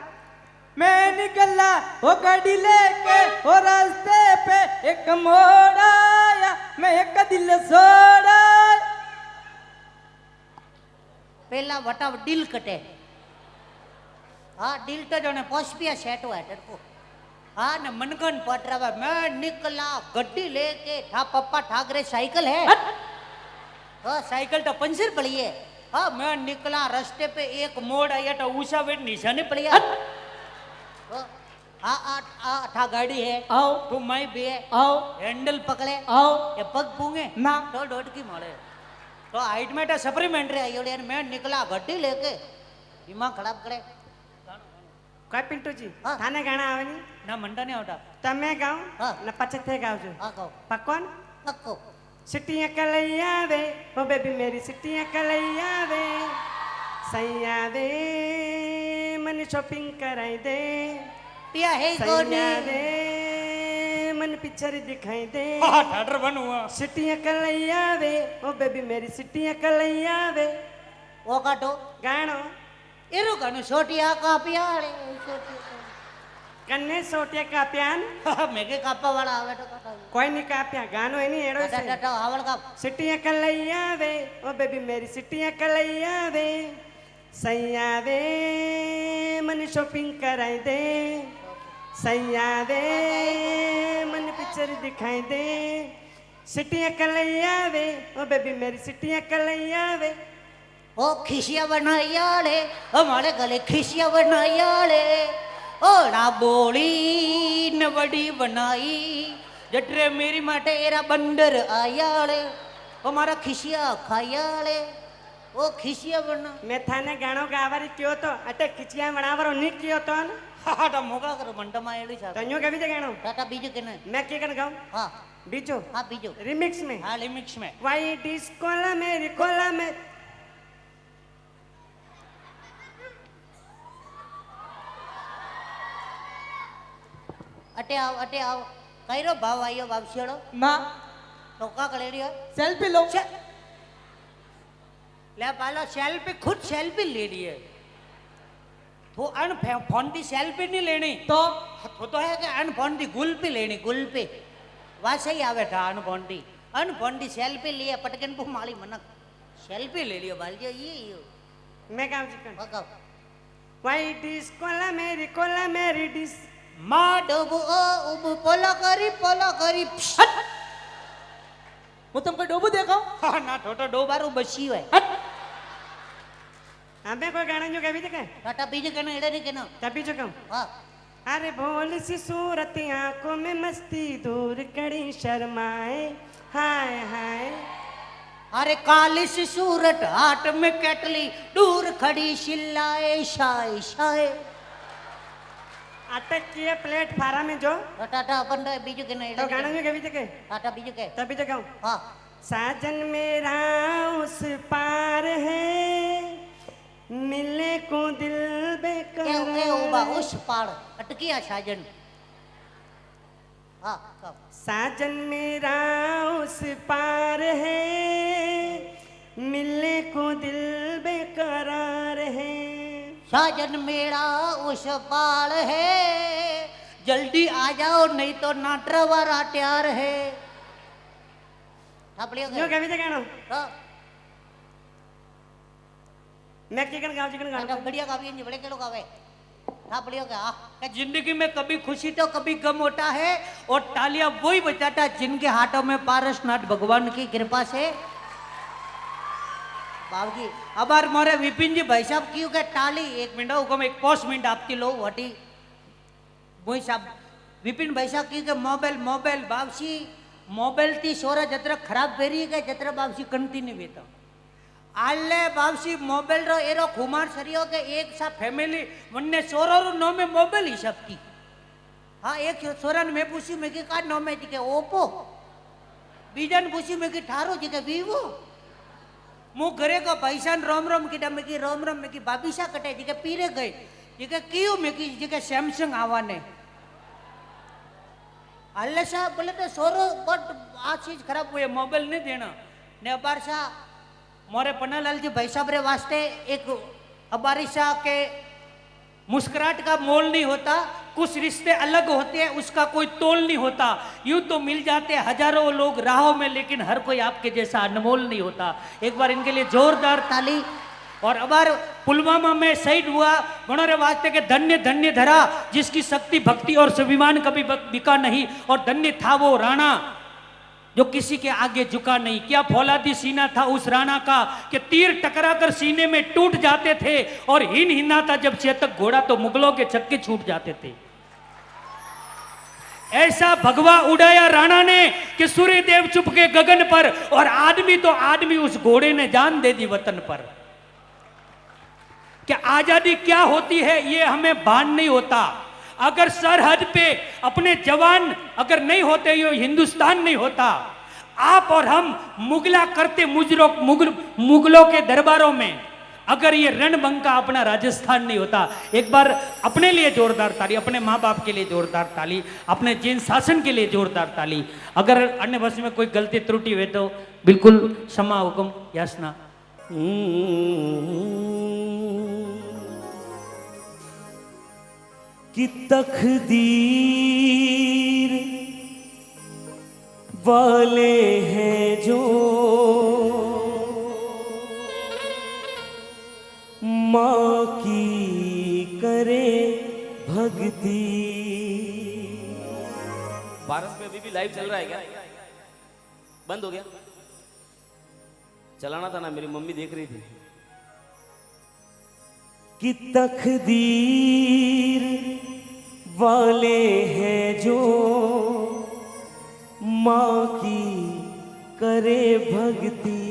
मैं निकला वो गाड़ी लेके वो रास्ते पे एक मोड़ आया मैं एक दिल सोड़ा पहला वटा दिल कटे हाँ दिल तो जो ने पोस्पिया सेट हुआ है तेरे को हाँ न मनगन पटरावा मैं निकला गड्डी लेके ठा पप्पा ठाकरे साइकिल है हाँ साइकिल तो पंचर पड़ी है हाँ मैं निकला रास्ते पे एक मोड़ आया तो ऊषा वेट निशाने पड़ी है हाँ ठा गाड़ी है आओ तू मैं भी है आओ हैंडल पकड़े आओ ये पग पूंगे ना तो डोट की मारे तो हाइट में तो सप्लीमेंट्री आई और मैं निकला गड्डी लेके दिमाग खराब करे काय पिंटू जी हाँ। थाने गाना आवे नी ना मंडा नहीं आवता तमे गाओ हाँ। न पछे थे गाओ जो हाँ कहो पकवान पक्को सिटियां कलैया वे ओ बेबी मेरी सिटियां कलैया वे सैया वे मन शॉपिंग कराई दे पिया है कोनी सैया वे मन पिक्चर दिखाई दे हाँ ठाडर बन हुआ सिटियां कलैया वे ओ बेबी मेरी सिटियां कलैया वे वो काटो गाणो एरो कानो छोटिया का प्यारे छोटिया कन्ने सोटिया का प्यान मेके कापा वाला आवे तो काटा कोई नहीं का प्या गानो है नहीं एड़ो टाटा से टाटा आवल का सिटियां कलैया वे ओ बेबी मेरी सिटियां कलैया वे सैया वे मन शॉपिंग कराई दे सैया वे मन पिक्चर दिखाई दे सिटियां कलैया वे ओ बेबी मेरी सिटियां कलैया वे ओ खिसिया बनायाले हमारे गले खिसिया बनायाले ओड़ा बोली न बड़ी बनाई जटरे मेरी माटे एरा बंदर आयाले हमारा खिसिया खायाले ओ खिसिया बना मैं थाने गानो गावारी क्यों तो अटे खिचिया बनावरो नहीं क्यों तो न हाँ टा मोगा करो मंडा मायड़ी सा तो न्यू कभी गानो टाटा बीजू के ना मैं क्या कर गाऊं हाँ बीजो हाँ बीजू रिमिक्स में हाँ लिमिक्स में वाइट इस कोला मेरी कोला में अटे आओ कई रो भाव आइयो बापसीड़ो ना टोका कलेरियो सेल्फी लो ले पालो सेल्फी खुद सेल्फी ले रही है तो अन फोन की सेल्फी नहीं लेनी तो तो है कि अन फोन की गुल्फी लेनी गुल्फी वासे ही आवे था अनभोंडी सेल्फी लिए पटकन को माली मनक सेल्फी ले लियो बाल जो ये मैं गाँव चिकन भगाओ वाइट डिश कोला मेरी डिश माँ डोबू ओ उबू पोलो करी હું તમને કોઈ ડોબું દેખાવ हाँ ना ठोटो डोबारू बसी है अबे कोई गाना जो कभी देखे टाटा बीजे कनो एड़े नहीं कनो तभी जो कहूँ हाँ अरे भोल सी सूरत आंखों में मस्ती दूर कड़ी शर्माए हाय हाय अरे काली सी सूरत हाट में कैटली दूर खड़ी शिल्लाए शाय शाय अटक किए प्लेटफार्म में जो टाटा अपन तो बीजे कनो एड़े तो गाना जो कभी देखे टाटा बीजे के तभी जो कहूँ हाँ साजन मेरा उस पार है मिलने को दिल ए उबा बेकरार उस पार अटकिया साजन हाँ कब साजन मेरा उस पार है मिलने को दिल बेकरार है साजन मेरा उस पार है जल्दी आ जाओ नहीं तो नाटरवारा तैयार है थापड़ियो जो कभी देखे ना हाँ मैं चिकन गाँव चिकन टाटा गाँव बढ़िया गावी है बड़े के लोग आवे थापड़ियो का कि जिंदगी में कभी खुशी तो कभी गम होता है और तालियां वही बजाता है जिनके हाथों में पारसनाथ भगवान की कृपा से बाबूजी अब बार मोरे विपिन जी भाई साहब क्यों के टाली एक मिनट हुकम एक पोस्ट मिनट आपकी लो वटी वही साहब विपिन भाई साहब क्यों के मोबाइल बाबसी मोबाइल ती सोरा जत्र खराब बेरी के जत्र बाबसी कंटी नहीं बेता आले बाबसी मोबाइल रो एरो खुमार सरियो के एक सा फैमिली वन्ने सोरो रो नो में मोबाइल हिसाब की हाँ एक सोरन में पूछी में की का नो में जी के ओप्पो बीजन पूछी में की ठारो जी के वीवो मु घरे को पैसान रोम रोम की डमे की रोम रोम में की बाबीसा कटे जी के पीरे गए जी के क्यों में की जी के सैमसंग आवाने अल्लाह साहब बोले तो सोरो बट आ चीज खराब हुई मोबाइल नहीं देना ने अबार सा मोरे पन्नालाल जी भाई साहब रे वास्ते एक अबारी शाह के मुस्कुराहट का मोल नहीं होता कुछ रिश्ते अलग होते हैं उसका कोई तोल नहीं होता यूं तो मिल जाते हजारों लोग राहों में लेकिन हर कोई आपके जैसा अनमोल नहीं होता एक बार इनके लिए जोरदार ताली और अबार पुलवामा में शहीद हुआ गणोरे वास्ते के धन्य धन्य धरा जिसकी शक्ति भक्ति और स्वाभिमान कभी बिका नहीं और धन्य था वो राणा जो किसी के आगे झुका नहीं क्या फौलादी सीना था उस राणा का कि तीर टकराकर सीने में टूट जाते थे और हिन हिन्नाता जब चेतक घोड़ा तो मुगलों के छक्के छूट जाते थे ऐसा भगवा उड़ाया राणा ने कि सूर्य देव चुप के गगन पर और आदमी तो आदमी उस घोड़े ने जान दे दी वतन पर कि आजादी क्या होती है ये हमें भान नहीं होता अगर सरहद पे अपने जवान अगर नहीं होते ये हिंदुस्तान नहीं होता आप और हम मुगला करते मुगलों के दरबारों में अगर ये रणबंका अपना राजस्थान नहीं होता एक बार अपने लिए जोरदार ताली अपने माँ बाप के लिए जोरदार ताली अपने जैन शासन के लिए जोरदार ताली अगर अन्य भाषा में कोई गलती त्रुटि हुए तो बिल्कुल क्षमा हुक्म याचना कि तकदीर वाले हैं जो माँ की करे भक्ति। भारत में अभी भी लाइव चल रहा है क्या? बंद हो गया? चलाना था ना, मेरी मम्मी देख रही थी। कि तकदीर वाले हैं जो माँ की करे भक्ति।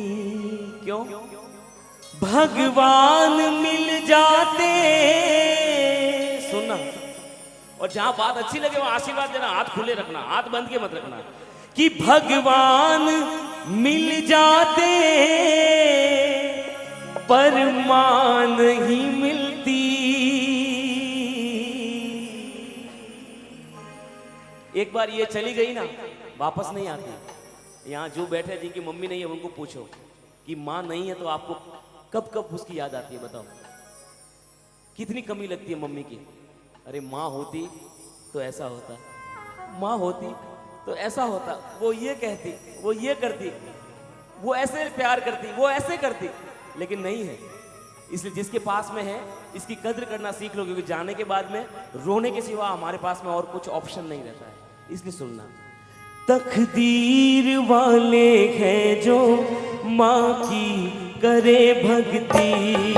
क्यों? भगवान मिल जाते। सुनना, और जहां बात अच्छी लगे वहां आशीर्वाद देना, हाथ खुले रखना, हाथ बंद के मत रखना। कि भगवान मिल जाते पर मां नहीं मिलती। एक बार ये चली गई ना, वापस नहीं आती। यहाँ जो बैठे जिनकी मम्मी नहीं है उनको पूछो कि माँ नहीं है तो आपको कब कब उसकी याद आती है, बताओ कितनी कमी लगती है मम्मी की। अरे माँ होती तो ऐसा होता, माँ होती तो ऐसा होता, वो ये कहती, वो ये करती, वो ऐसे प्यार करती, वो ऐसे करती, लेकिन नहीं है। इसलिए जिसके पास में है इसकी कद्र करना सीख लो, क्योंकि जाने के बाद में रोने के सिवा हमारे पास में और कुछ ऑप्शन नहीं रहता है। इसलिए सुनना। तकदीर वाले हैं जो माँ की करे भक्ति,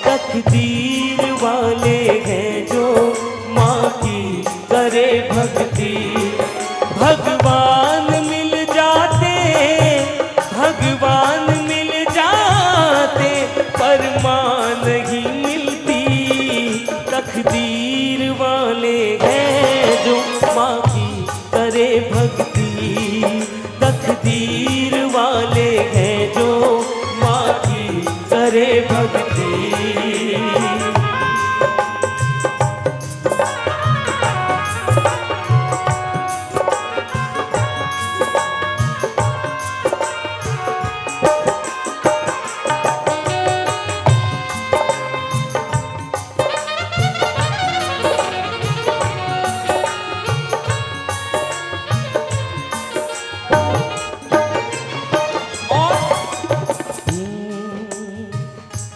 तकदीर वाले हैं जो माँ की करे भक्ति। भगवान मिल जाते, भगवान मिल जाते, पर माँ नहीं मिलती। तकदीर वाले हैं जो माँ की करे भक्ति, तकदीर वाले हैं जो माँ की करे भक्ति।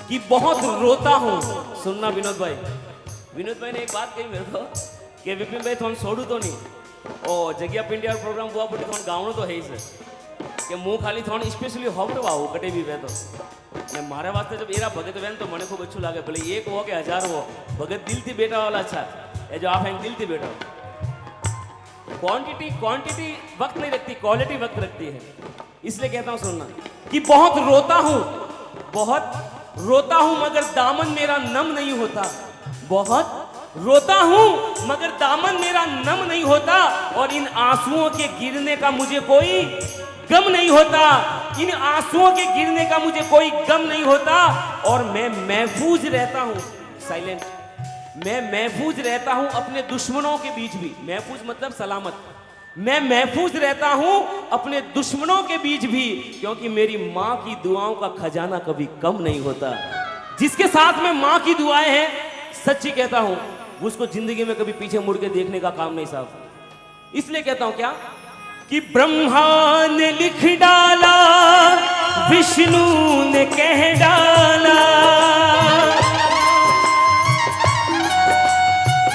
कि बहुत रोता हूँ। सुनना विनोद भाई, विनोद भाई ने एक बात कही मेरे को कि विपिन भाई थोड़ा छोड़ू तो नहीं ओ जगह पिंडिया प्रोग्राम हुआ बट थोड़ा गाँव तो है ही सर कि मुँह खाली थोड़ा स्पेशली होवड़वा हूँ कटे भी वे तो ने मारे वास्ते जब एरा भगत वेन तो मने खूब अच्छू लागे, भले एक हो के हजार हो, भगत दिल थी बेटा वाला अच्छा ये जो आप हैं दिल थी बेटा। क्वांटिटी वक्त नहीं रखती, क्वालिटी वक्त रखती है। इसलिए कहता हूँ सुनना कि बहुत रोता हूँ, बहुत रोता हूँ मगर दामन मेरा नम नहीं होता। बहुत रोता हूँ मगर दामन मेरा नम नहीं होता, और इन आंसुओं के गिरने का मुझे कोई गम नहीं होता। इन आंसुओं के गिरने का मुझे कोई गम नहीं होता, और मैं महफूज रहता हूँ, साइलेंट, मैं महफूज रहता हूँ अपने दुश्मनों के बीच भी। महफूज मतलब सलामत। मैं महफूज रहता हूँ अपने दुश्मनों के बीच भी, क्योंकि मेरी माँ की दुआओं का खजाना कभी कम नहीं होता। जिसके साथ में माँ की दुआएं हैं, सच्ची कहता हूँ, उसको जिंदगी में कभी पीछे मुड़ के देखने का काम नहीं साहब। इसलिए कहता हूँ क्या कि ब्रह्मा ने लिख डाला, विष्णु ने कह डाला।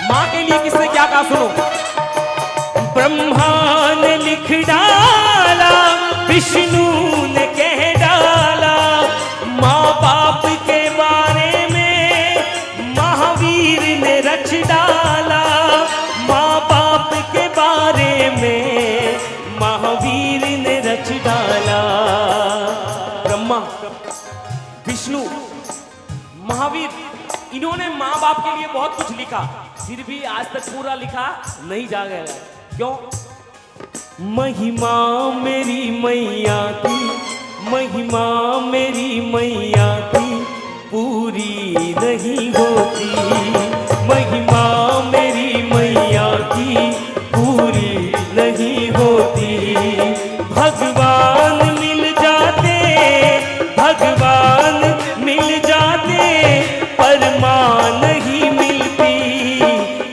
माँ के लिए किसने क्या कहा सुनो। ब्रह्मा ने लिख डाला, विष्णु ने कह डाला। माँ बाप के बारे में महावीर ने रच डाला, माँ बाप के बारे में महावीर ने रच डाला। ब्रह्मा, विष्णु, महावीर, इन्होंने माँ बाप के लिए बहुत कुछ लिखा, फिर भी आज तक पूरा लिखा नहीं जा गया। क्यों? महिमा मेरी मैया की, महिमा मेरी मैया की पूरी नहीं होती। महिमा मेरी मैया की पूरी नहीं होती। भगवान मिल जाते, भगवान मिल जाते, पर माँ नहीं मिलती।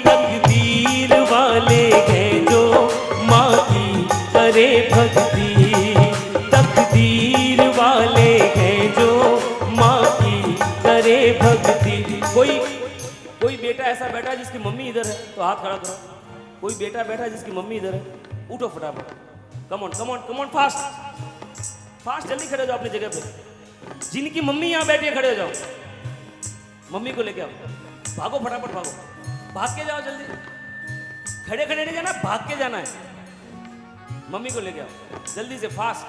तकदीर वाले हैं जो माँ की करे भक्ति, तकदीर वाले हैं जो माँ की करे भक्ति। कोई बेटा ऐसा बैठा है जिसकी मम्मी इधर है तो हाथ खड़ा करो। कोई बेटा बैठा है जिसकी मम्मी इधर है, उठो फटाफट। Come on come on come on, fast fast, जल्दी खड़े हो जाओ अपनी जगह पे। जिनकी मम्मी यहाँ बैठी है खड़े हो जाओ, मम्मी को लेके आओ। भागो फटाफट भागो, भाग के जाओ जल्दी। खड़े खड़े नहीं जाना, भाग के जाना है। मम्मी को लेके आओ जल्दी से, फास्ट।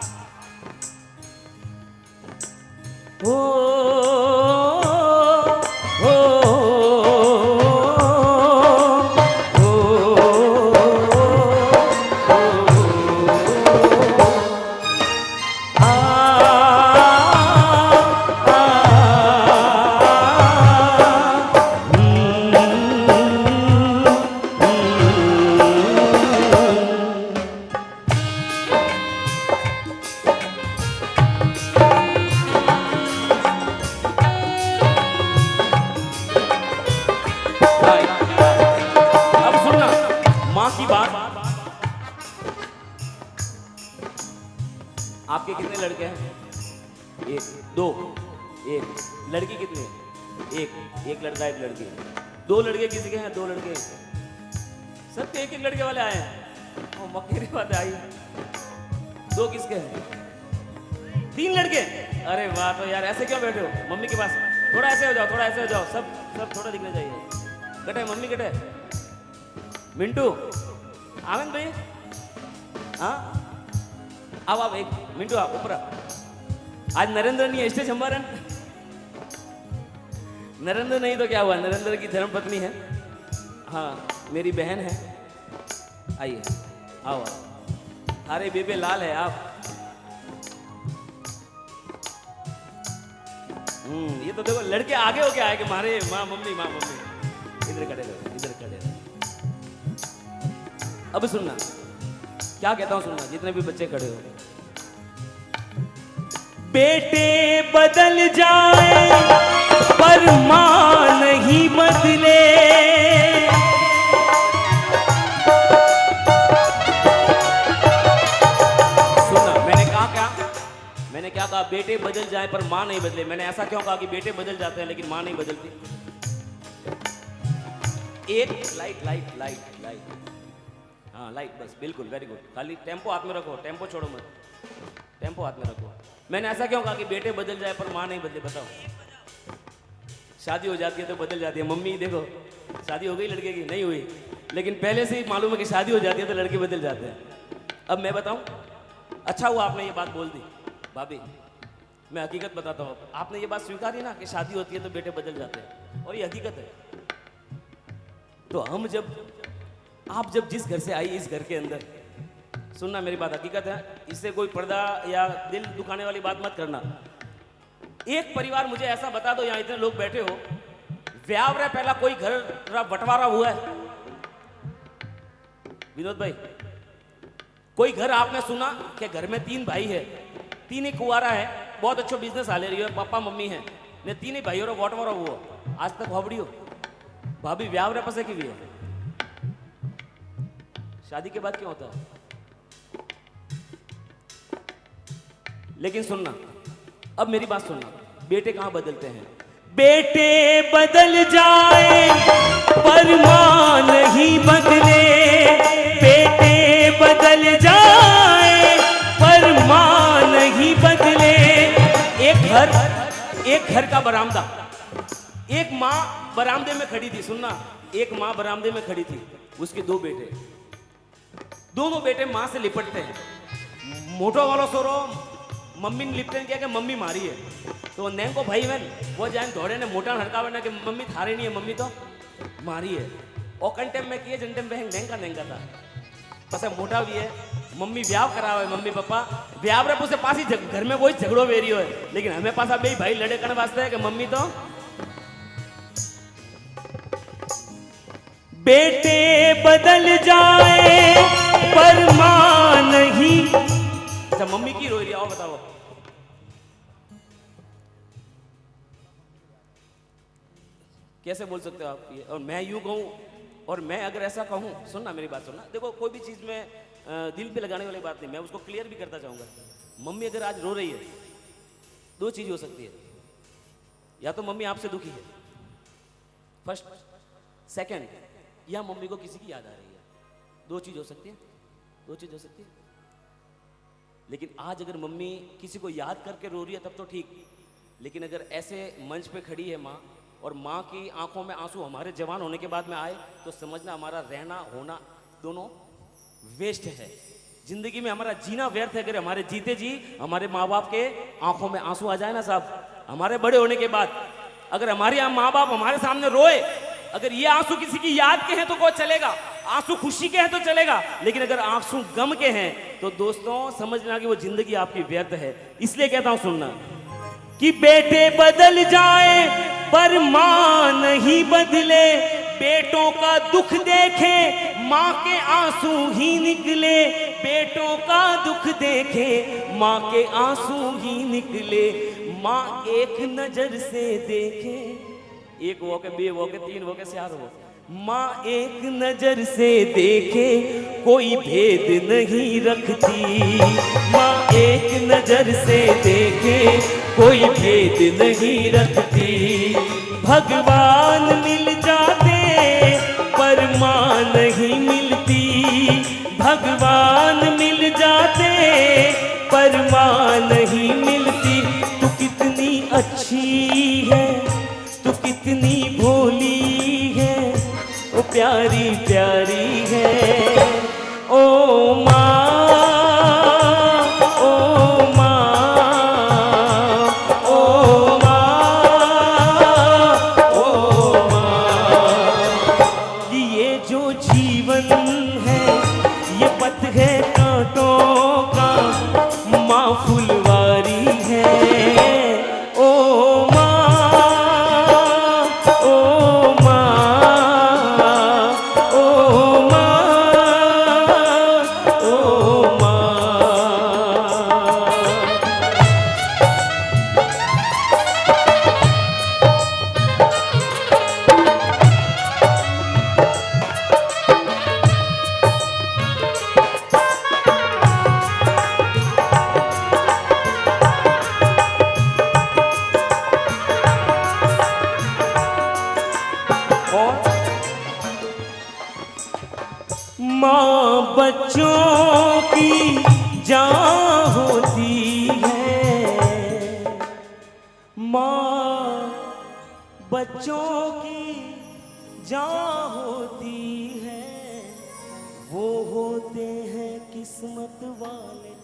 ओ ओ आपके कितने लड़के हैं? एक, दो, एक। लड़की कितनी है? एक लड़का एक लड़की। दो लड़के किसी के हैं? दो लड़के। सब एक एक लड़के वाले आए हैं। ओ मक्खी बात आई। दो किसके हैं? 3 लड़के। अरे वाह, तो यार ऐसे क्यों बैठे हो? मम्मी के पास थोड़ा ऐसे हो जाओ, थोड़ा ऐसे हो जाओ। सब थोड़ा दिखना चाहिए। कटे मम्मी कटे। मिंटू, आनंद भाई, हाँ अब आप एक मिंटू आप ऊपर। आज नरेंद्र नहीं है, स्टेज हमारा। नरेंद्र नहीं तो क्या हुआ, नरेंद्र की धर्मपत्नी है। हाँ मेरी बहन है। आइए, आओ आप। अरे बेबे लाल है आप। ये तो देखो लड़के आगे हो के आए कि मारे माँ मम्मी। इधर खड़े रहो, इधर खड़े रहो। अब सुनना क्या कहता हूं, सुनना जितने भी बच्चे खड़े हो। बेटे बदल जाए पर मां नहीं बदले। सुनना मैंने क्या कहा? बेटे बदल जाए पर मां नहीं बदले। मैंने ऐसा क्यों कहा कि बेटे बदल जाते हैं लेकिन मां नहीं बदलती? एक लाइट। हाँ लाइट, बस बिल्कुल, वेरी गुड। खाली टेम्पो हाथ में रखो, टेम्पो छोड़ो मत, टेम्पो हाथ में रखो। मैंने ऐसा क्यों कहा कि बेटे बदल जाए पर माँ नहीं बदले? बताओ, शादी हो जाती है तो बदल जाती है। मम्मी देखो, शादी हो गई लड़के की? नहीं हुई, लेकिन पहले से ही मालूम है कि शादी हो जाती है तो लड़के बदल जाते हैं। अब मैं बताऊं, अच्छा हुआ आपने ये बात बोल दी भाभी। मैं हकीकत बताता हूँ, आपने ये बात स्वीकारी ना कि शादी होती है तो बेटे बदल जाते हैं, और ये हकीकत है। तो आप जब जिस घर से आई, इस घर के अंदर, सुनना मेरी बात, हकीकत है, इससे कोई पर्दा या दिल दुखाने वाली बात मत करना। एक परिवार मुझे ऐसा बता दो, यहाँ इतने लोग बैठे हो, व्यावरा पहला कोई घर बंटवारा हुआ है? विनोद भाई, कोई घर आपने सुना कि घर में 3 भाई है, 3 ही कुंवारा है, बहुत अच्छा बिजनेस हाले रही है, पापा मम्मी है ने 3 ही भाई और बंटवारा हुआ, आज तक होबड़ी हो? भाभी व्यावरा पसे की भी है, शादी के बाद क्यों होता है? लेकिन सुनना, अब मेरी बात सुनना, बेटे कहां बदलते हैं? बेटे बदल जाए पर मां नहीं बदले। बेटे बदल जाए पर मां नहीं बदले। एक घर का बरामदा, एक मां बरामदे में खड़ी थी। सुनना, एक मां बरामदे में खड़ी थी, उसके 2 बेटे, दोनों बेटे मां से लिपटते हैं। मोटो वालो सोरो मम्मी ने लिपटन किया कि मम्मी मारी है, तो नैन को भाई बहन वो जान दौड़े ने मोटा हड़कावे ना कि मम्मी थारे नहीं है, मम्मी तो मारी है। और कंटेम में किए जंटेम बहन नेंगा था, बस मोटा भी है, मम्मी व्याव करावे, मम्मी पापा व्याव रे पुसे पास ही घर में वही झगड़ो वेरियो है, लेकिन हमें पास अब भाई लड़े करने वास्ते है कि मम्मी तो बेटे बदल जाए पर मां नहीं। अच्छा मम्मी की रो रही है, आओ बताओ। कैसे बोल सकते हो आप ये? और मैं यूं कहूं, और मैं अगर ऐसा कहूं, सुनना मेरी बात सुनना, देखो कोई भी चीज में दिल पे लगाने वाली बात नहीं, मैं उसको क्लियर भी करता चाहूंगा। मम्मी अगर आज रो रही है, 2 चीज हो सकती है, या तो मम्मी आपसे दुखी है फर्स्ट, सेकंड, या मम्मी को किसी की याद आ रही है। 2 चीज हो सकती है, 2 चीज हो सकती है। लेकिन आज अगर मम्मी किसी को याद करके रो रही है तब तो ठीक, लेकिन अगर ऐसे मंच पे खड़ी है माँ, और माँ की आंखों में आंसू हमारे जवान होने के बाद में आए, तो समझना हमारा रहना होना दोनों वेस्ट है। जिंदगी में हमारा जीना व्यर्थ है अगर हमारे जीते जी हमारे माँ बाप के आंखों में आंसू आ जाए ना साहब, हमारे बड़े होने के बाद अगर हमारे यहाँ माँ बाप हमारे सामने रोए, अगर ये आंसू किसी की याद के हैं तो कोई चलेगा, आंसू खुशी के हैं तो चलेगा, लेकिन अगर आंसू गम के हैं तो दोस्तों समझना कि वो जिंदगी आपकी व्यर्थ है। इसलिए कहता हूं सुनना कि बेटे बदल जाए पर मां नहीं बदले। बेटों का दुख देखे मां के आंसू ही निकले। बेटों का दुख देखे मां के आंसू ही निकले। मां एक नजर से देखे, 1 वो के 2 वो के 3 वो के 4 वो, माँ एक नजर से देखे कोई भेद नहीं रखती, माँ एक नजर से देखे कोई भेद नहीं रखती। भगवान मिल जाते पर माँ नहीं मिलती, भगवान मिल जाते पर माँ नहीं मिलती। तू कितनी अच्छी है, तू कितनी भोली है, ओ प्यारी प्यारी है ओ माँ, ओ माँ, ओ माँ, ओ माँ। ये जो जीवन है ये पथ है कांटों का, माँ फुलवारी है ओ माँ, ओ माँ, ओ माँ, ओ माँ। माँ बच्चों की जान होती है, माँ बच्चों की जान होती है, वो होते हैं किस्मत वाले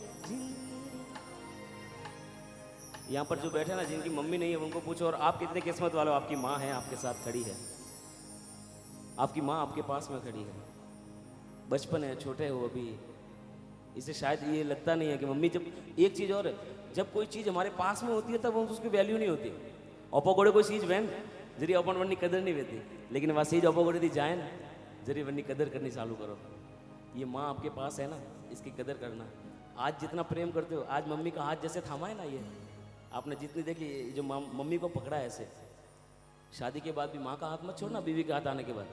यहाँ पर जो बैठे ना जिनकी मम्मी नहीं है उनको पूछो और आप कितने किस्मत वाले हो, आपकी माँ है आपके साथ खड़ी है, आपकी माँ आपके पास में खड़ी है। बचपन है, छोटे हो अभी, इसे शायद ये लगता नहीं है कि मम्मी जब एक चीज़ और है, जब कोई चीज़ हमारे पास में होती है तब हम उसकी वैल्यू नहीं होती। अपोगोड़े कोई चीज़ वैन जरी अपन वरनी कदर नहीं होती, लेकिन वह चीज़ अपोगोड़े दी जाए ना जरी वरनी कदर करनी चालू करो। ये माँ आपके पास है ना, इसकी कदर करना। आज जितना प्रेम करते हो, आज मम्मी का हाथ जैसे थामा है ना, ये आपने जितनी देखी जो मम्मी को पकड़ा है ऐसे, शादी के बाद भी माँ का हाथ मत छोड़ना, बीवी के हाथ आने के बाद।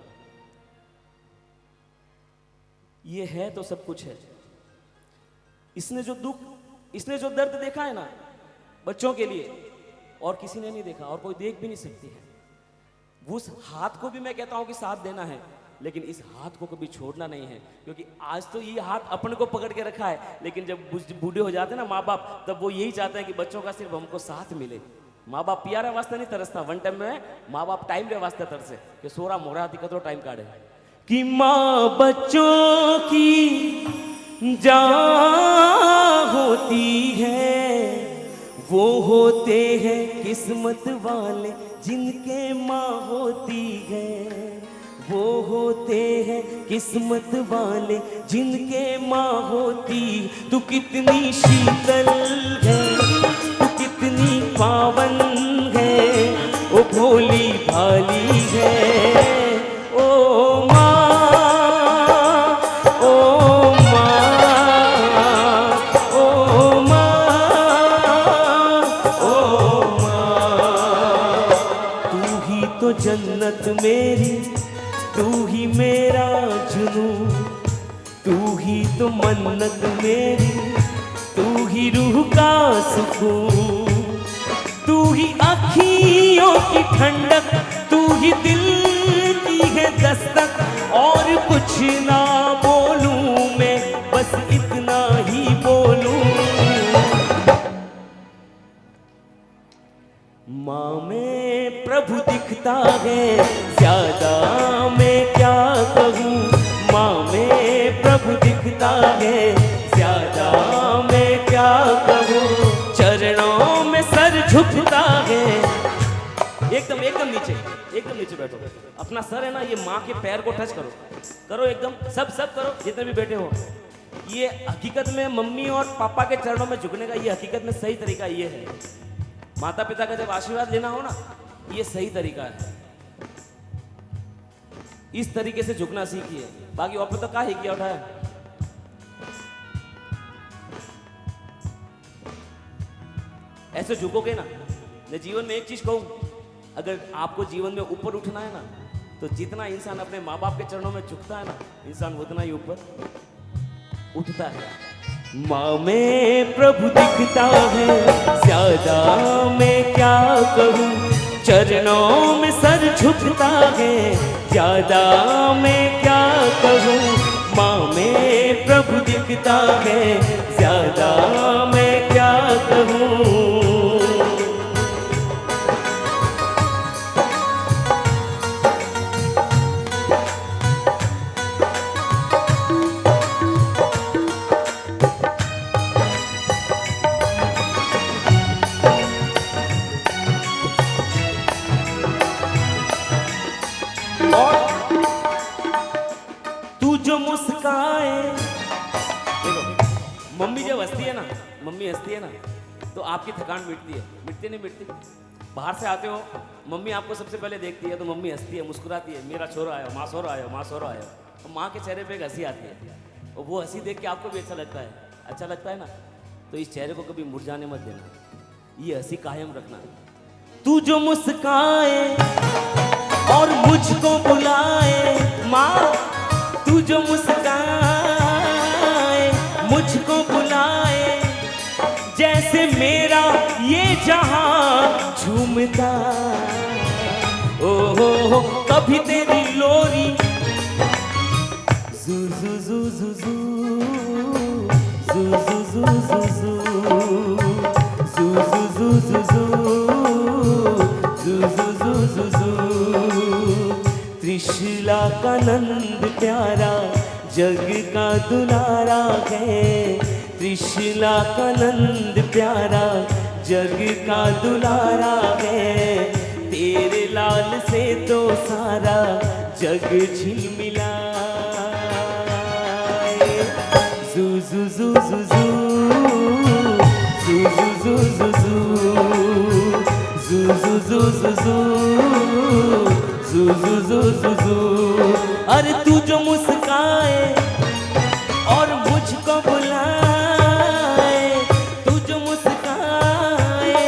ये है तो सब कुछ है। इसने जो दुख, इसने जो दर्द देखा है ना बच्चों के लिए, और किसी ने नहीं देखा और कोई देख भी नहीं सकती है। उस हाथ को भी मैं कहता हूं कि साथ देना है, लेकिन इस हाथ को कभी छोड़ना नहीं है, क्योंकि आज तो ये हाथ अपने को पकड़ के रखा है, लेकिन जब बूढ़े हो जाते हैं ना माँ बाप, तब वो यही चाहते हैं कि बच्चों का सिर्फ हमको साथ मिले। माँ बाप प्यारे वास्ते नहीं तरसता, वन टाइम में माँ बाप टाइम रे वास्ते तरसे कि सोरा मोरा दिक्कत टाइम काढ़े। कि माँ बच्चों की जान होती है, वो होते हैं किस्मत वाले जिनके माँ होती है, वो होते हैं किस्मत वाले जिनके माँ होती। तू कितनी शीतल है, तू कितनी पावन है, ओ भोली भाली है ओ माँ, ओ माँ, ओ माँ, ओ माँ। तू ही तो जन्नत मेरी, तू ही मेरा जुनू, तू ही तो मन्नत मेरी, तू ही रूह का सुकून, तू ही आँखियों की ठंडक, तू ही दिल की है दस्तक। और कुछ ना बोलूं मैं, बस इतना ही बोलूं, माँ में प्रभु दिखता है ज्यादा मैं क्या कहूँ, माँ में प्रभु दिखता है ज्यादा मैं क्या कहूँ। चरणों में सर झुकता है, एकदम एकदम नीचे बैठो। अपना सर है ना, ये माँ के पैर को टच करो, करो एकदम, सब करो जितने भी बैठे हो। ये हकीकत में मम्मी और पापा के चरणों में झुकने का ये हकीकत में सही तरीका ये है। माता पिता का जब आशीर्वाद लेना हो ना, ये सही तरीका है। इस तरीके से झुकना सीखिए, बाकी और तो क्या ही किया उठाया। ऐसे झुकोगे ना, मैं जीवन में एक चीज कहूं, अगर आपको जीवन में ऊपर उठना है ना, तो जितना इंसान अपने माँ बाप के चरणों में झुकता है ना, इंसान उतना ही ऊपर उठता है। माँ में प्रभु दिखता है, ज्यादा मैं क्या कहूँ, चरणों में सर झुकता है, ज्यादा मैं क्या कहूँ। माँ में प्रभु दिखता है, ज्यादा मैं क्या कहूँ। तू जो मुस्काए, देखो मम्मी जब हंसती है ना, मम्मी हंसती है ना तो आपकी थकान मिटती है, मिटती नहीं मिटती। बाहर से आते हो, मम्मी आपको सबसे पहले देखती है तो मम्मी हंसती है, मुस्कुराती है, मेरा छोरा आया, माँ छोरा आया, माँ छोरा आया। और माँ के चेहरे पे एक हंसी आती है और वो हंसी देख के आपको भी अच्छा लगता है, अच्छा लगता है ना। तो इस चेहरे को कभी मुरझाने मत देना, ये हंसी कायम रखना। तू जो मुस्काए और मुझको बुलाए, माँ तू जो मुस्काए मुझको बुलाए, जैसे मेरा ये जहां झूमता। ओ हो कभी तेरी लोरी जू जू जू जू जू जू जू जू जू जू जू जू जू जू जू जू। त्रिशूला का नंद प्यारा जग का दुलारा है, त्रिशूला का नंद प्यारा जग का दुलारा है। तेरे लाल से तो सारा जग झिलमिलाए। जू जू जू जू जू जू जू जू जू जू जू जू जू जू जू जू जू जू। अरे तू जो मुस्काए और मुझको बुलाए, तू जो मुस्काए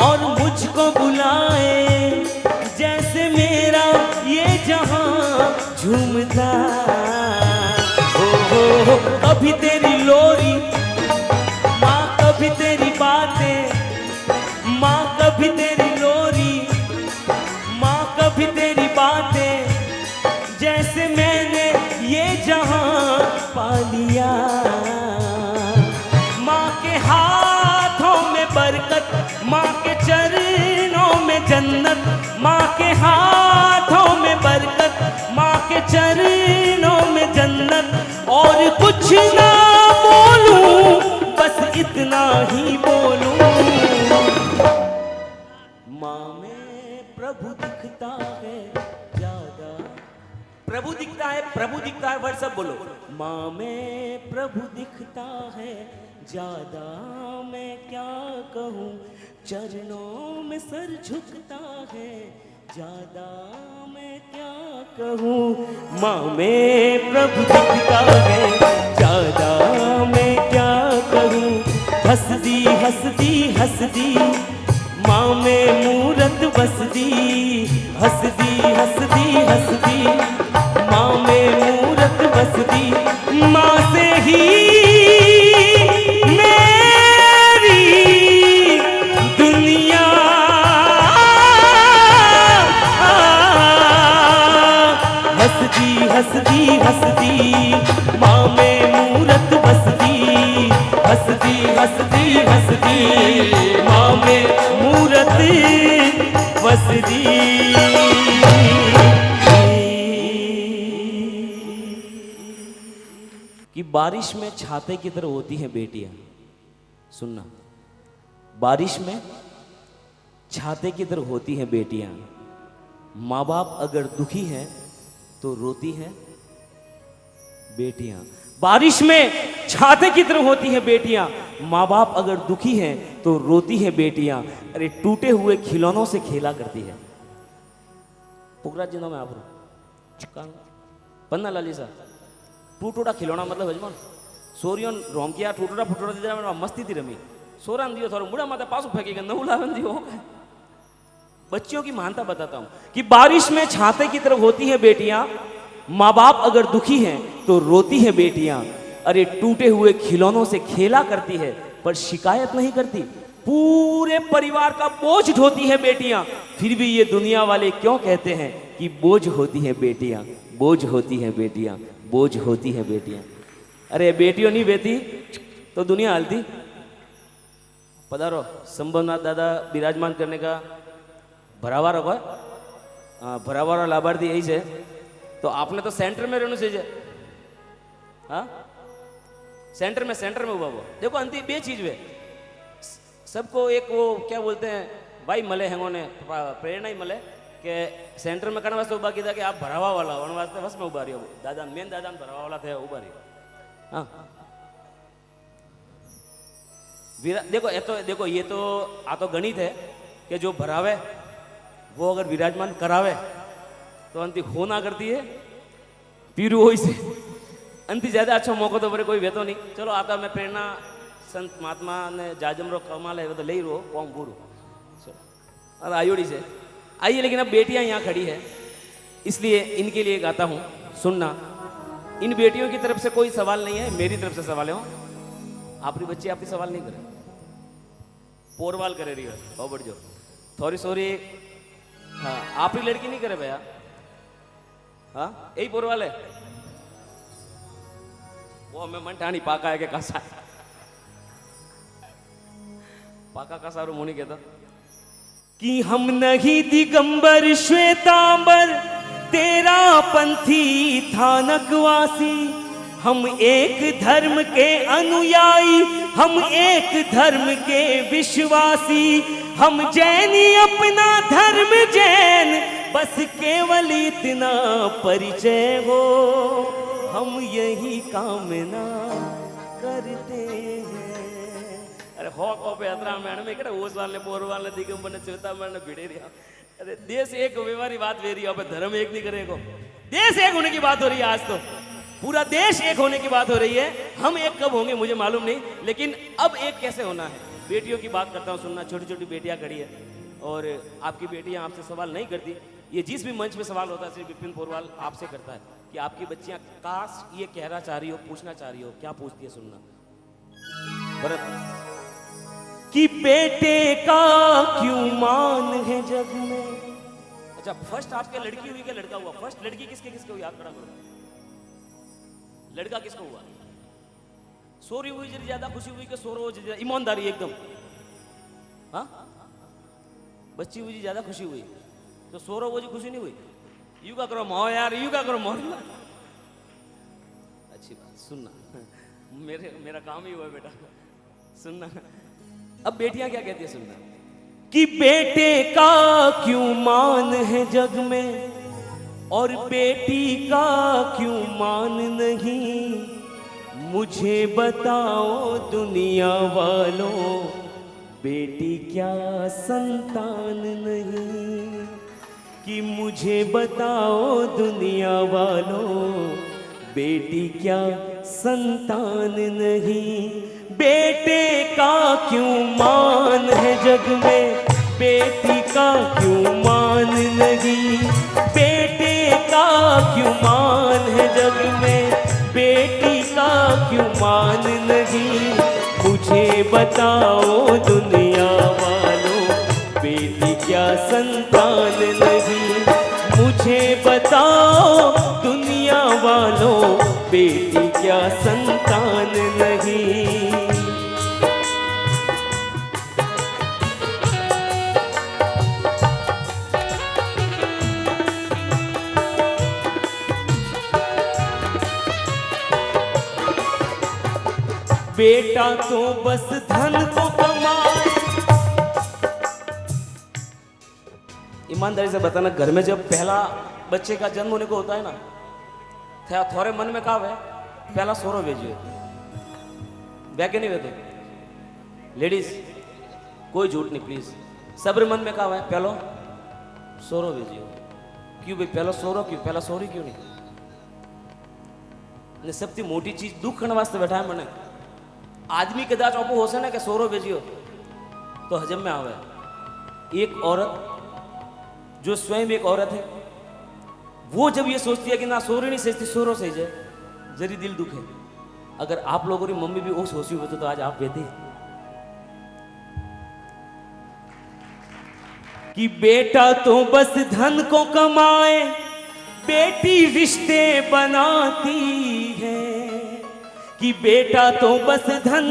और मुझको बुलाए, जैसे मेरा ये जहां झूमता। हो कभी तेरी लोरी माँ, कभी तेरी बातें माँ, कभी तेरी लोरी माँ, कभी तेरी बातें, जैसे मैंने ये जहां पा लिया। माँ के हाथों में बरकत, माँ के चरणों में जन्नत, माँ के हाथों में बरकत, माँ के चरणों में जन्नत। और कुछ ना बोलूं, बस इतना ही बोलूं। माँ में प्रभु दिखता है ज्यादा, प्रभु दिखता है, प्रभु दिखता है, वर्ड सब बोलो। माँ में प्रभु दिखता है ज्यादा मैं क्या कहूँ, चरणों में सर झुकता है ज्यादा मैं क्या कहूँ। माँ में प्रभु दिखता है ज्यादा मैं क्या कहूँ। हंसदी हंसदी हंसदी माँ में मूरत बसदी, हंसदी हंसदी हंसदी माँ में मूरत बसदी। माँ से ही मेरी दुनिया, हंसदी हंसदी हंसदी माँ में मूरत बसदी, हंसदी हंसदी हंसदी माँ में मूरत बसदी। कि बारिश में छाते की तरह होती हैं बेटियां। सुनना, बारिश में छाते की तरह होती हैं बेटियां। माँ बाप अगर दुखी हैं तो रोती हैं बेटियां। बारिश में छाते की तरह होती हैं बेटियां, माँ बाप अगर दुखी हैं तो रोती हैं बेटियां। अरे टूटे हुए खिलौनों से खेला करती है। पुकरा जिनो में आप पन्ना लाली सा टूटोड़ा खिलौना मतलब हजमान सोरियोन रोमकिया टूटोड़ा फुटोड़ा दीदा मस्ती थी रमी सोरान दियो थोड़ा मुड़ा माता पासो फेंकेगा न उलावन दियो। बच्चियों की महानता बताता हूं कि बारिश में छाते की तरफ होती हैं बेटियां, माँ बाप अगर दुखी हैं तो रोती हैं बेटियां। अरे टूटे हुए खिलौनों से खेला करती है पर शिकायत नहीं करती। पूरे परिवार का बोझ ढोती है बेटियां, फिर भी ये दुनिया वाले क्यों कहते हैं कि बोझ होती है बेटियां, बोझ होती है बेटियां, बोझ होती है बेटियां। अरे बेटियों नहीं बेटी तो दुनिया हलती। पधारो, संभवनाथ दादा विराजमान करने का भरावा रखो। हाँ, भरावारा लाभार्थी यही है। तो आपने तो सेंटर में रहना चाहिए। हाँ, सेंटर में हुआ वो। देखो अंतिम बे चीज वे सबको एक वो क्या बोलते हैं भाई मले हैं ने प्रेरणा ही मले कि सेंटर में करने वास्ते उभा किया कि आप भरावा वाला होने वास्ते बस में उभा रही हो। दादा मेन दादा भरावा वाला थे उभा रही। हाँ देखो ये तो आ तो गणित है कि जो भरावे वो अगर विराजमान करावे तो अंति हो ना करती है फिर वो इसे अंति ज्यादा अच्छा मौका तो बड़े कोई वेतो नहीं। चलो आता मैं प्रेरणा संत महात्मा ने जाजमरो कमाल है वो तो ले ही रो कौन बूढ़ और आयोड़ी से आइए। लेकिन अब बेटियां यहाँ खड़ी है इसलिए इनके लिए गाता हूँ, सुनना। इन बेटियों की तरफ से कोई सवाल नहीं है, मेरी तरफ से सवाल है। आपकी बच्ची आपकी सवाल नहीं करे, पोरवाल करे रही है बढ़ जो थोड़ी सोरी। हाँ आपकी लड़की नहीं करे भैया। हाँ यही पोरवाल है वो हमें मन ठानी पाका है कि कसा पाका का सारू मुनि कहता कि हम नहीं दिगंबर श्वेतांबर तेरा पंथी थानकवासी। हम एक धर्म के अनुयायी, हम एक धर्म के विश्वासी। हम जैनी अपना धर्म जैन, बस केवल इतना परिचय हो। हम यही कामना करते हैं। अरे हो पे यात्रा मैडम इकड़े ओस वाले बोर वाले दिगंबर ने चौथा मैंने भिड़े रहा। अरे देश एक व्यवहारी बात वे रही है, धर्म एक नहीं करेगा। देश एक होने की बात हो रही है, आज तो पूरा देश एक होने की बात हो रही है। हम एक कब होंगे मुझे मालूम नहीं, लेकिन अब एक कैसे होना है। बेटियों की बात करता हूँ, सुनना। छोटी छोटी बेटियां खड़ी है और आपकी बेटियां आपसे सवाल नहीं करती। ये जिस भी मंच पे सवाल होता है सिर्फ विपिन पोरवाल आपसे करता है कि आपकी बच्चियां काश ये कहना चाह रही हो, पूछना चाह रही हो, क्या पूछती है, सुनना। भरत कि बेटे का क्यों मान है जग में। अच्छा फर्स्ट आपके लड़की हुई कि लड़का हुआ? फर्स्ट लड़की किसके किसके हुई? आप खड़ा करो। लड़का किसको हुआ? सोरी हुई जरी ज्यादा खुशी हुई कि सोरो हुई ज्यादा? ईमानदारी एकदम। हाँ बच्ची हुई जी ज्यादा खुशी हुई तो सोरो वो जी खुशी नहीं हुई? यू का करो मोह यार, यू का करो मोह। अच्छी बात, सुनना। मेरा काम ही हुआ बेटा, सुनना। अब बेटियां क्या कहती है, सुनना। कि बेटे का क्यों मान है जग में और बेटी का क्यों मान नहीं। मुझे बताओ दुनिया वालों, बेटी क्या संतान नहीं। कि मुझे बताओ दुनिया वालों, बेटी क्या संतान नहीं। बेटे का क्यों मान है जग में, बेटी का क्यों मान नहीं। बेटे का क्यों मान है जग में, बेटी का क्यों मान नहीं। मुझे बताओ दुनिया वालों, बेटी क्या संतान नहीं। मुझे बताओ दुनिया वालों, बेटी क्या संतान नहीं। बेटा तो बस धन को कमाए। ईमानदारी से बताना, घर में जब पहला बच्चे का जन्म होने को होता है ना, थोड़े मन में कहा है पहला सोरो भेजियो, बैके नहीं भेजो। लेडीज कोई झूठ नहीं प्लीज, सब्र मन में कहा है पहलो सोरो भेजियो। क्यों भाई पहला सोरो क्यों, पहला सोरी क्यों नहीं? सबसे मोटी चीज दुख करने वास्ते बैठा है मैंने। आदमी कदाच आपको हो से ना कि सोरो भेजियो तो हजम में आवे। एक औरत जो स्वयं एक औरत है, वो जब ये सोचती है कि ना सोरे नहीं सजती सोरो सही जाए, जरी दिल दुख है। अगर आप लोगों की मम्मी भी वो सोची होती तो आज आप बेटे कि बेटा तो बस धन को कमाए, बेटी रिश्ते बनाती है। कि बेटा तो बस धन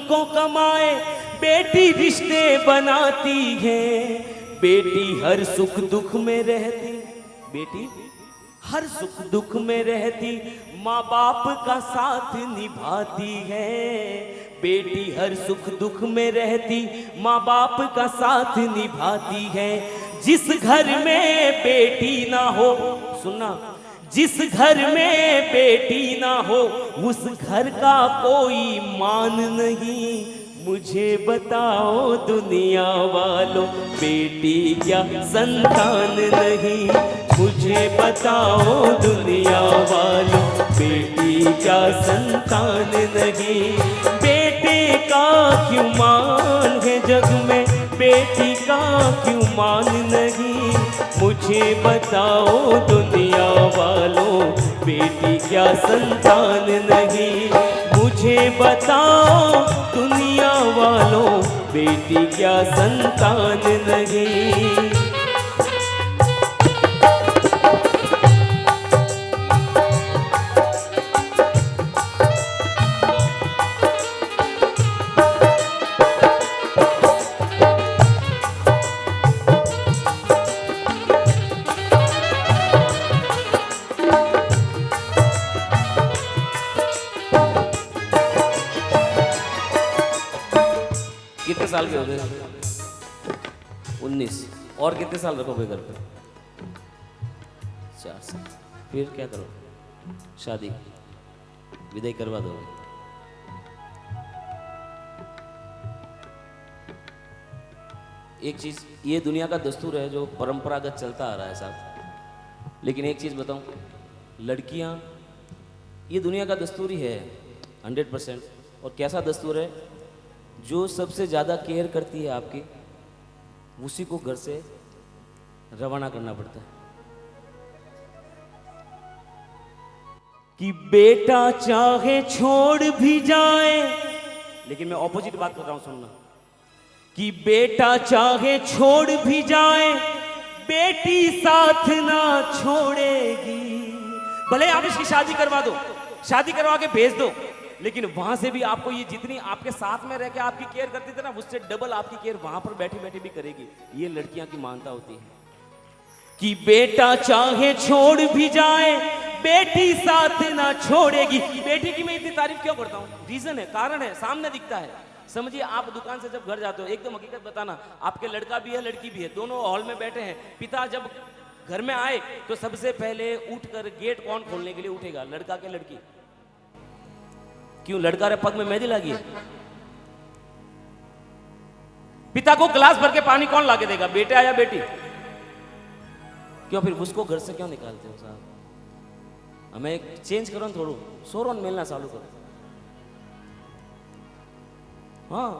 को कमाए, बेटी रिश्ते बनाती है। बेटी हर सुख दुख में रहती, बेटी हर सुख दुख में रहती, माँ बाप का साथ निभाती है। बेटी हर सुख दुख में रहती, माँ बाप का साथ निभाती है। जिस घर में बेटी ना हो, सुनना, जिस घर में बेटी ना हो, उस घर का कोई मान नहीं। मुझे बताओ दुनिया वालों, बेटी क्या संतान नहीं। मुझे बताओ दुनिया वालों, बेटी क्या संतान नहीं। बेटे का क्यों मान है जग में, बेटी का क्यों मान नहीं। मुझे बताओ दुनिया वालों, बेटी क्या संतान नहीं। मुझे बताओ दुनिया वालों, बेटी क्या संतान नहीं। कितने साल के हो गए? 19। और कितने साल रखोगे घर पे? 4 साल। फिर क्या करो? शादी, विदाई करवा दोगे। एक चीज, ये दुनिया का दस्तूर है जो परंपरागत चलता आ रहा है साहब। लेकिन एक चीज बताऊं, लड़कियां, ये दुनिया का दस्तूर ही है 100%। और कैसा दस्तूर है? जो सबसे ज़्यादा केयर करती है आपकी, उसी को घर से रवाना करना पड़ता है। कि बेटा चाहे छोड़ भी जाए, लेकिन मैं ऑपोजिट बात कर रहा हूं, सुनना। कि बेटा चाहे छोड़ भी जाए, बेटी साथ ना छोड़ेगी। भले आप इसकी शादी करवा दो, शादी करवा के भेज दो, लेकिन वहां से भी आपको ये जितनी आपके साथ में रह के आपकी केयर करती थी ना, उससे डबल आपकी केयर वहां पर बैठी बैठी भी करेगी। ये लड़कियां की मानता होती है। कि बेटा चाहे छोड़ भी जाए, बेटी साथ ना छोड़ेगी। बेटी की मैं इतनी तारीफ क्यों करता हूँ? रीजन है, कारण है, सामने दिखता है। समझिए, आप दुकान से जब घर जाते हो, एकदम हकीकत बताना, आपके लड़का भी है लड़की भी है, दोनों हॉल में बैठे हैं। पिता जब घर में आए तो सबसे पहले उठकर गेट कौन खोलने के लिए उठेगा? लड़का के लड़की? क्यों? लड़का रे पग में मेहंदी लगी है। पिता को गिलास भर के पानी कौन लाके देगा? बेटा या बेटी? क्यों? फिर उसको घर से क्यों निकालते हो साहब? हमें चेंज करो ना, थोड़ा सोरोन मिलना चालू करो। हाँ,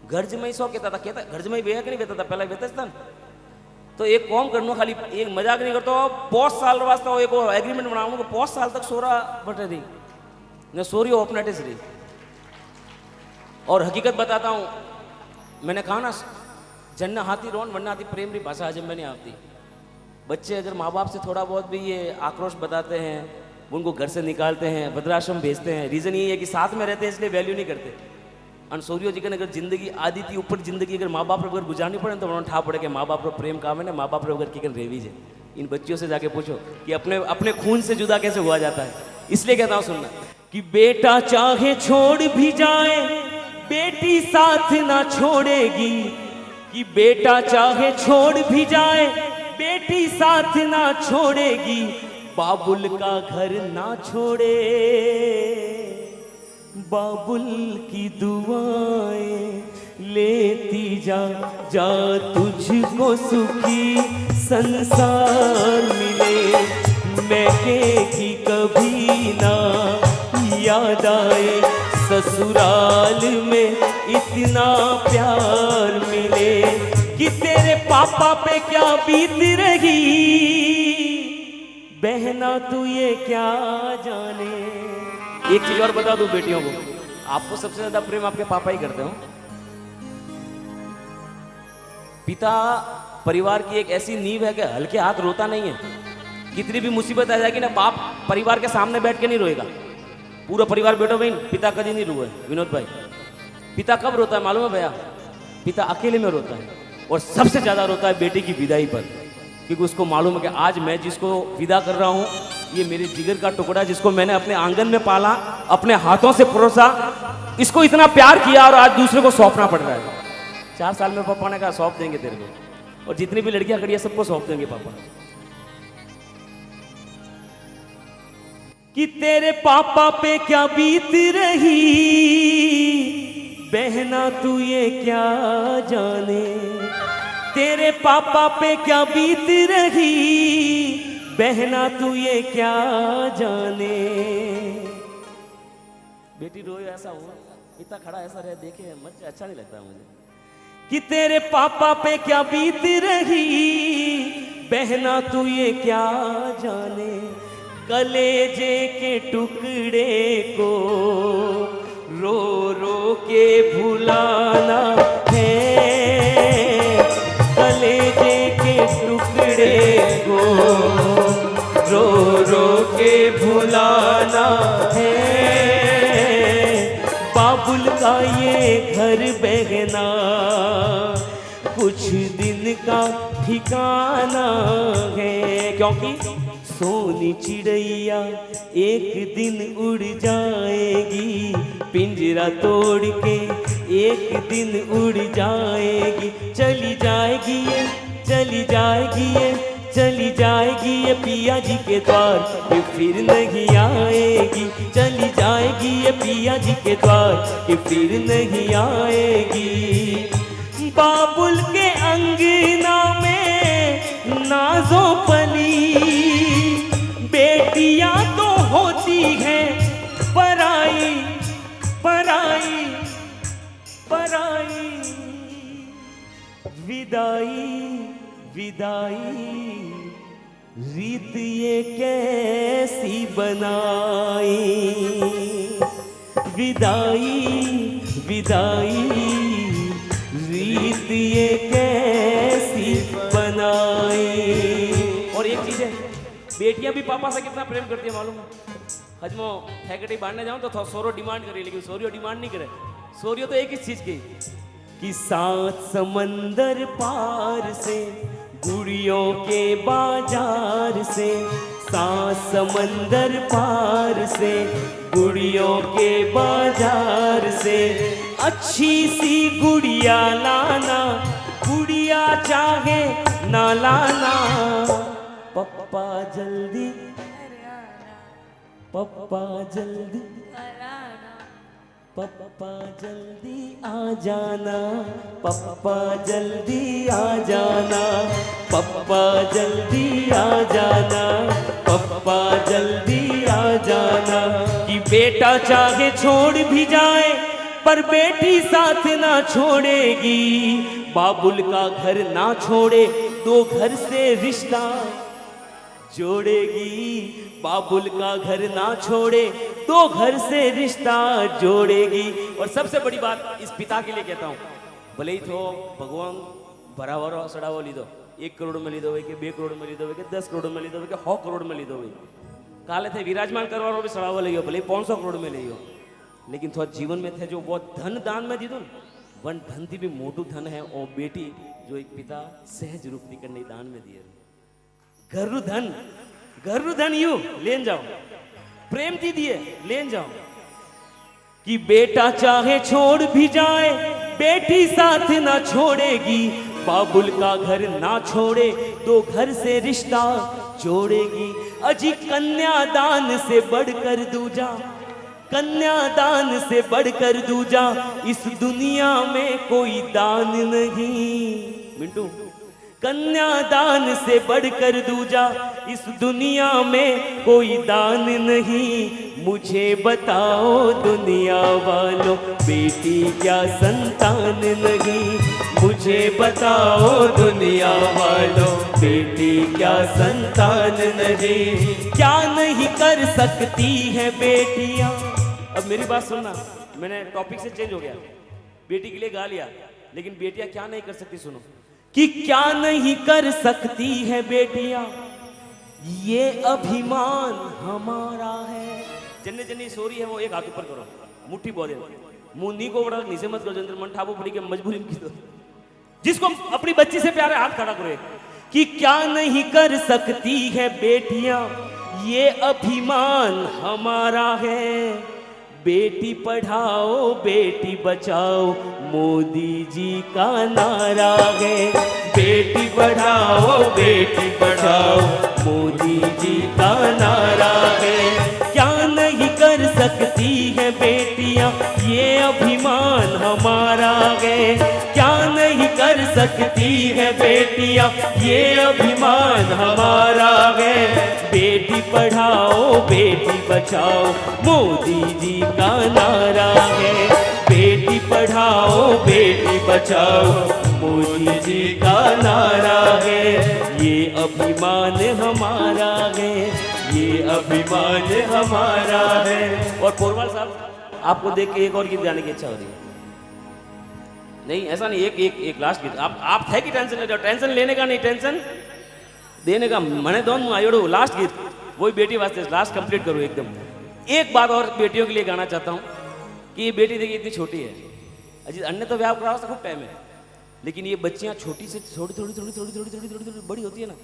घर जमाई सौ कहता था, घर जमाई बेया कि नहीं बेता था? पहले बेता था ना। तो एक कॉम करना, खाली एक मजाक नहीं करता, बहुत साल वास्ता एक एग्रीमेंट बनाऊंगा, बहुत साल तक सोरा बटे रही न, सोरी ओपनेटिस रही। और हकीकत बताता हूँ, मैंने कहा ना, जन्ना हाथी रोन वरना हाथी प्रेम री भाषा हजम में नहीं आती। बच्चे अगर माँ बाप से थोड़ा बहुत भी ये आक्रोश बताते हैं, उनको घर से निकालते हैं, वृद्धाश्रम भेजते हैं, रीज़न ये है कि साथ में रहते हैं इसलिए वैल्यू नहीं करते। और सूर्यो जी के अगर जिंदगी आदि थी ऊपर जिंदगी अगर माँ बाप अगर गुजारनी पड़े तो उन्होंने ठा पड़े कि माँ बाप प्रेम काम है ना, माँ बाप अगर की रेवीज है। इन बच्चियों से जाके पूछो कि अपने खून से जुदा कैसे हुआ जाता है। इसलिए कहता हूँ सुनना, कि बेटा चाहे छोड़ भी जाए, बेटी साथ ना छोड़ेगी। कि बेटा चाहे छोड़ भी जाए, बेटी साथ ना छोड़ेगी। बाबुल का घर ना छोड़े, बाबुल की दुआएं लेती जा, जा तुझको सुखी संसार मिले। मैके की कभी ना याद आए, ससुराल में इतना प्यार मिले। कि तेरे पापा पे क्या बीत रही, बहना तू ये क्या जाने। एक चीज और बता दूं बेटियों को, आपको सबसे ज्यादा प्रेम आपके पापा ही करते हो। पिता परिवार की एक ऐसी नींव है कि हल्के हाथ रोता नहीं है। कितनी भी मुसीबत आ जाएगी ना, बाप परिवार के सामने बैठ के नहीं रोएगा। पूरा परिवार बैठो भाई, पिता कभी नहीं रोए। विनोद भाई, पिता कब रोता है मालूम है भैया? पिता अकेले में रोता है, और सबसे ज्यादा रोता है बेटी की विदाई पर, क्योंकि उसको मालूम है कि आज मैं जिसको विदा कर रहा हूँ, ये मेरे जिगर का टुकड़ा, जिसको मैंने अपने आंगन में पाला, अपने हाथों से परोसा, इसको इतना प्यार किया, और आज दूसरे को सौंपना पड़ रहा है। 4 साल में पापा ने कहा सौंप देंगे तेरे को, और जितनी भी लड़कियां खड़ी है सबको सौंप देंगे पापा। कि तेरे पापा पे क्या बीत रही, बहना तू ये क्या जाने। तेरे पापा पे क्या बीत रही, बहना तू ये क्या जाने। बेटी रोए ऐसा हुआ, पिता खड़ा ऐसा रहे देखे मत, अच्छा नहीं लगता मुझे। कि तेरे पापा पे क्या बीत रही, बहना तू ये क्या जाने। कलेजे के टुकड़े को रो रो के भुलाना है, कलेजे के टुकड़े को रो रो के भुलाना है। बाबुल का ये घर बहना कुछ दिन का ठिकाना है, क्योंकि सोनी चिड़ैया एक दिन उड़ जाएगी, पिंजरा तोड़ के एक दिन उड़ जाएगी। चली जाएगी ये, चली जाएगी ये, चली जाएगी ये पिया जी के द्वार, ये फिर नहीं आएगी। चली जाएगी ये पिया जी के द्वार, ये फिर नहीं आएगी। बाबुल के अंगना में नाजों पली, बेटियां तो होती हैं पराई पराई पराई। विदाई विदाई रीत ये कैसी बनाई, विदाई विदाई रीत ये कैसी बनाई। और एक चीज है, बेटियां भी पापा से कितना प्रेम करती है मालूम है? हजमो फैकटी बांधने जाऊं तो सोरो डिमांड करे, लेकिन सोरियो डिमांड नहीं करे। सोरियो तो एक ही चीज की, कि 7 समंदर पार से गुड़ियों के बाजार से, 7 समंदर पार से गुड़ियों के बाजार से, अच्छी सी गुड़िया लाना, गुड़िया चाहे ना लाना। पप्पा जल्दी, पप्पा जल्दी, पप्पा जल्दी आ जाना, पप्पा जल्दी आ जाना, पप्पा जल्दी आ जाना, पप्पा जल्दी आ जाना। कि बेटा चाहे छोड़ भी जाए पर बेटी साथ ना छोड़ेगी, बाबुल का घर ना छोड़े तो घर से रिश्ता जोड़ेगी। बाबुल का घर ना छोड़े तो घर से रिश्ता जोड़ेगी। और सबसे बड़ी बात इस पिता के लिए कहता हूँ, भले ही तो भगवान बराबर सड़ावो लीधो, 1 करोड़ में लीधो के 2 करोड़ में लीधो के 10 करोड़ में लीधो के 100 करोड़ में लीधो काले थे विराजमान करवानो भी सड़ावो लियो, भले 500 करोड़ में लियो, लेकिन थोड़ा जीवन में थे जो बहुत धन दान में दीधो, वन धन थी भी मोटू धन है और बेटी जो एक पिता सहज रूप थी करने दान में दिए। घरु धन यू लेन जाओ, प्रेम थी दिए लेन जाओ। कि बेटा चाहे छोड़ भी जाए बेटी साथ ना छोड़ेगी, बाबुल का घर ना छोड़े तो घर से रिश्ता जोड़ेगी। अजी कन्यादान से बढ़कर दूजा, कन्यादान से बढ़कर दूजा इस दुनिया में कोई दान नहीं। मिंटू, कन्यादान से बढ़कर दूजा इस दुनिया में कोई दान नहीं। मुझे बताओ दुनिया वालों बेटी क्या संतान नहीं। मुझे बताओ दुनिया वालों, बेटी क्या संतान नहीं, क्या नहीं कर सकती है बेटियां। अब मेरी बात सुनना, मैंने टॉपिक से चेंज हो गया, बेटी के लिए गा लिया, लेकिन बेटियां क्या नहीं कर सकती सुनो। कि क्या नहीं कर सकती है बेटियां, ये अभिमान हमारा है। जन्ने जन्नी सोरी है वो एक हाथ ऊपर करो, मुट्ठी बोले मुंह नी को बड़ा नीचे मत करो, जंतर मन ठाबो पड़ी के मजबूरी में की दो। जिसको अपनी बच्ची से प्यार है हाथ खड़ा करो। कि क्या नहीं कर सकती है बेटियां, ये अभिमान हमारा है। बेटी पढ़ाओ बेटी बचाओ, मोदी जी का नारा है। बेटी पढ़ाओ बेटी बचाओ, मोदी जी का नारा है। क्या नहीं कर सकती है बेटियां, ये अभिमान हमारा है। क्या नहीं कर सकती है बेटियां, ये अभिमान हमारा है। बेटी पढ़ाओ बेटी बचाओ, मोदी जी का नारा है। बेटी पढ़ाओ बेटी बचाओ, मोदी जी का नारा है। ये अभिमान हमारा है, ये अभिमान हमारा है। और पोरवाल साहब आपको देख के एक और गीत गाने की इच्छा हो रही है। नहीं ऐसा नहीं, एक एक एक लास्ट गीत। आप थे कि टेंशन ले रहे हो, टेंशन लेने का नहीं, टेंशन देने का। मने दोनों आयोड़ो लास्ट गीत वही बेटी वास्ते लास्ट कंप्लीट करो एकदम। एक बात और बेटियों के लिए गाना चाहता हूँ कि ये बेटी देखिए इतनी छोटी है, अजी अन्य तो व्याह कराओ खूब टाइम है, लेकिन ये बच्चियाँ छोटी से थोड़ी थोड़ी थोड़ी थोड़ी थोड़ी थोड़ी थोड़ी थोड़ी बड़ी होती है ना।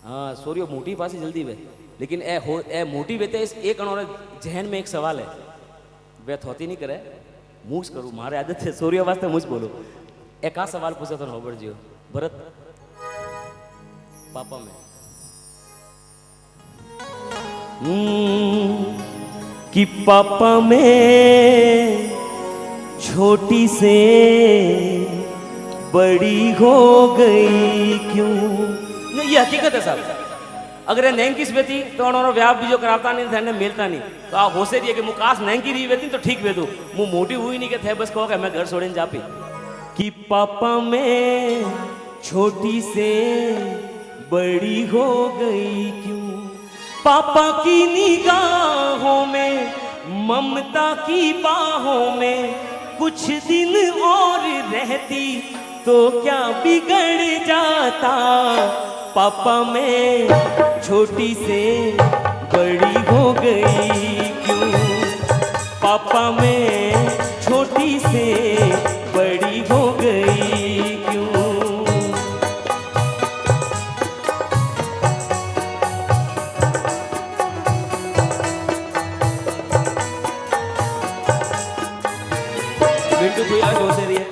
हाँ सोरी मोटी पास जल्दी वे, लेकिन ए मोटी वेते इस एक अणोरे जहन में एक सवाल है, वे थोती नहीं करे मूस करूँ, मारे आदत है सोरिया वास्ते मुझ बोलो। एक आ सवाल पूछा था रोबर्ट जी भरत पापा में कि पापा में छोटी से बड़ी हो गई क्यों। नहीं ये हकीकत है साहब। अगर ये नैंकिस वेती तो उन्होंने व्याप भी जो कराता नहीं था मिलता नहीं, तो आप हो से रही है कि मुकास नैंकी रही वेती तो ठीक वेदू मुँह मोटी हुई नहीं के थे बस कहो मैं घर छोड़े जा पी। कि पापा में छोटी से बड़ी हो गई क्यों। पापा की निगाहों में ममता की बाहों में कुछ दिन और रहती तो क्या बिगड़ जाता। पापा में छोटी से बड़ी हो गई क्यों। पापा में छोटी से बड़ी हो गई क्यों। मिंटू भैया हो से रही है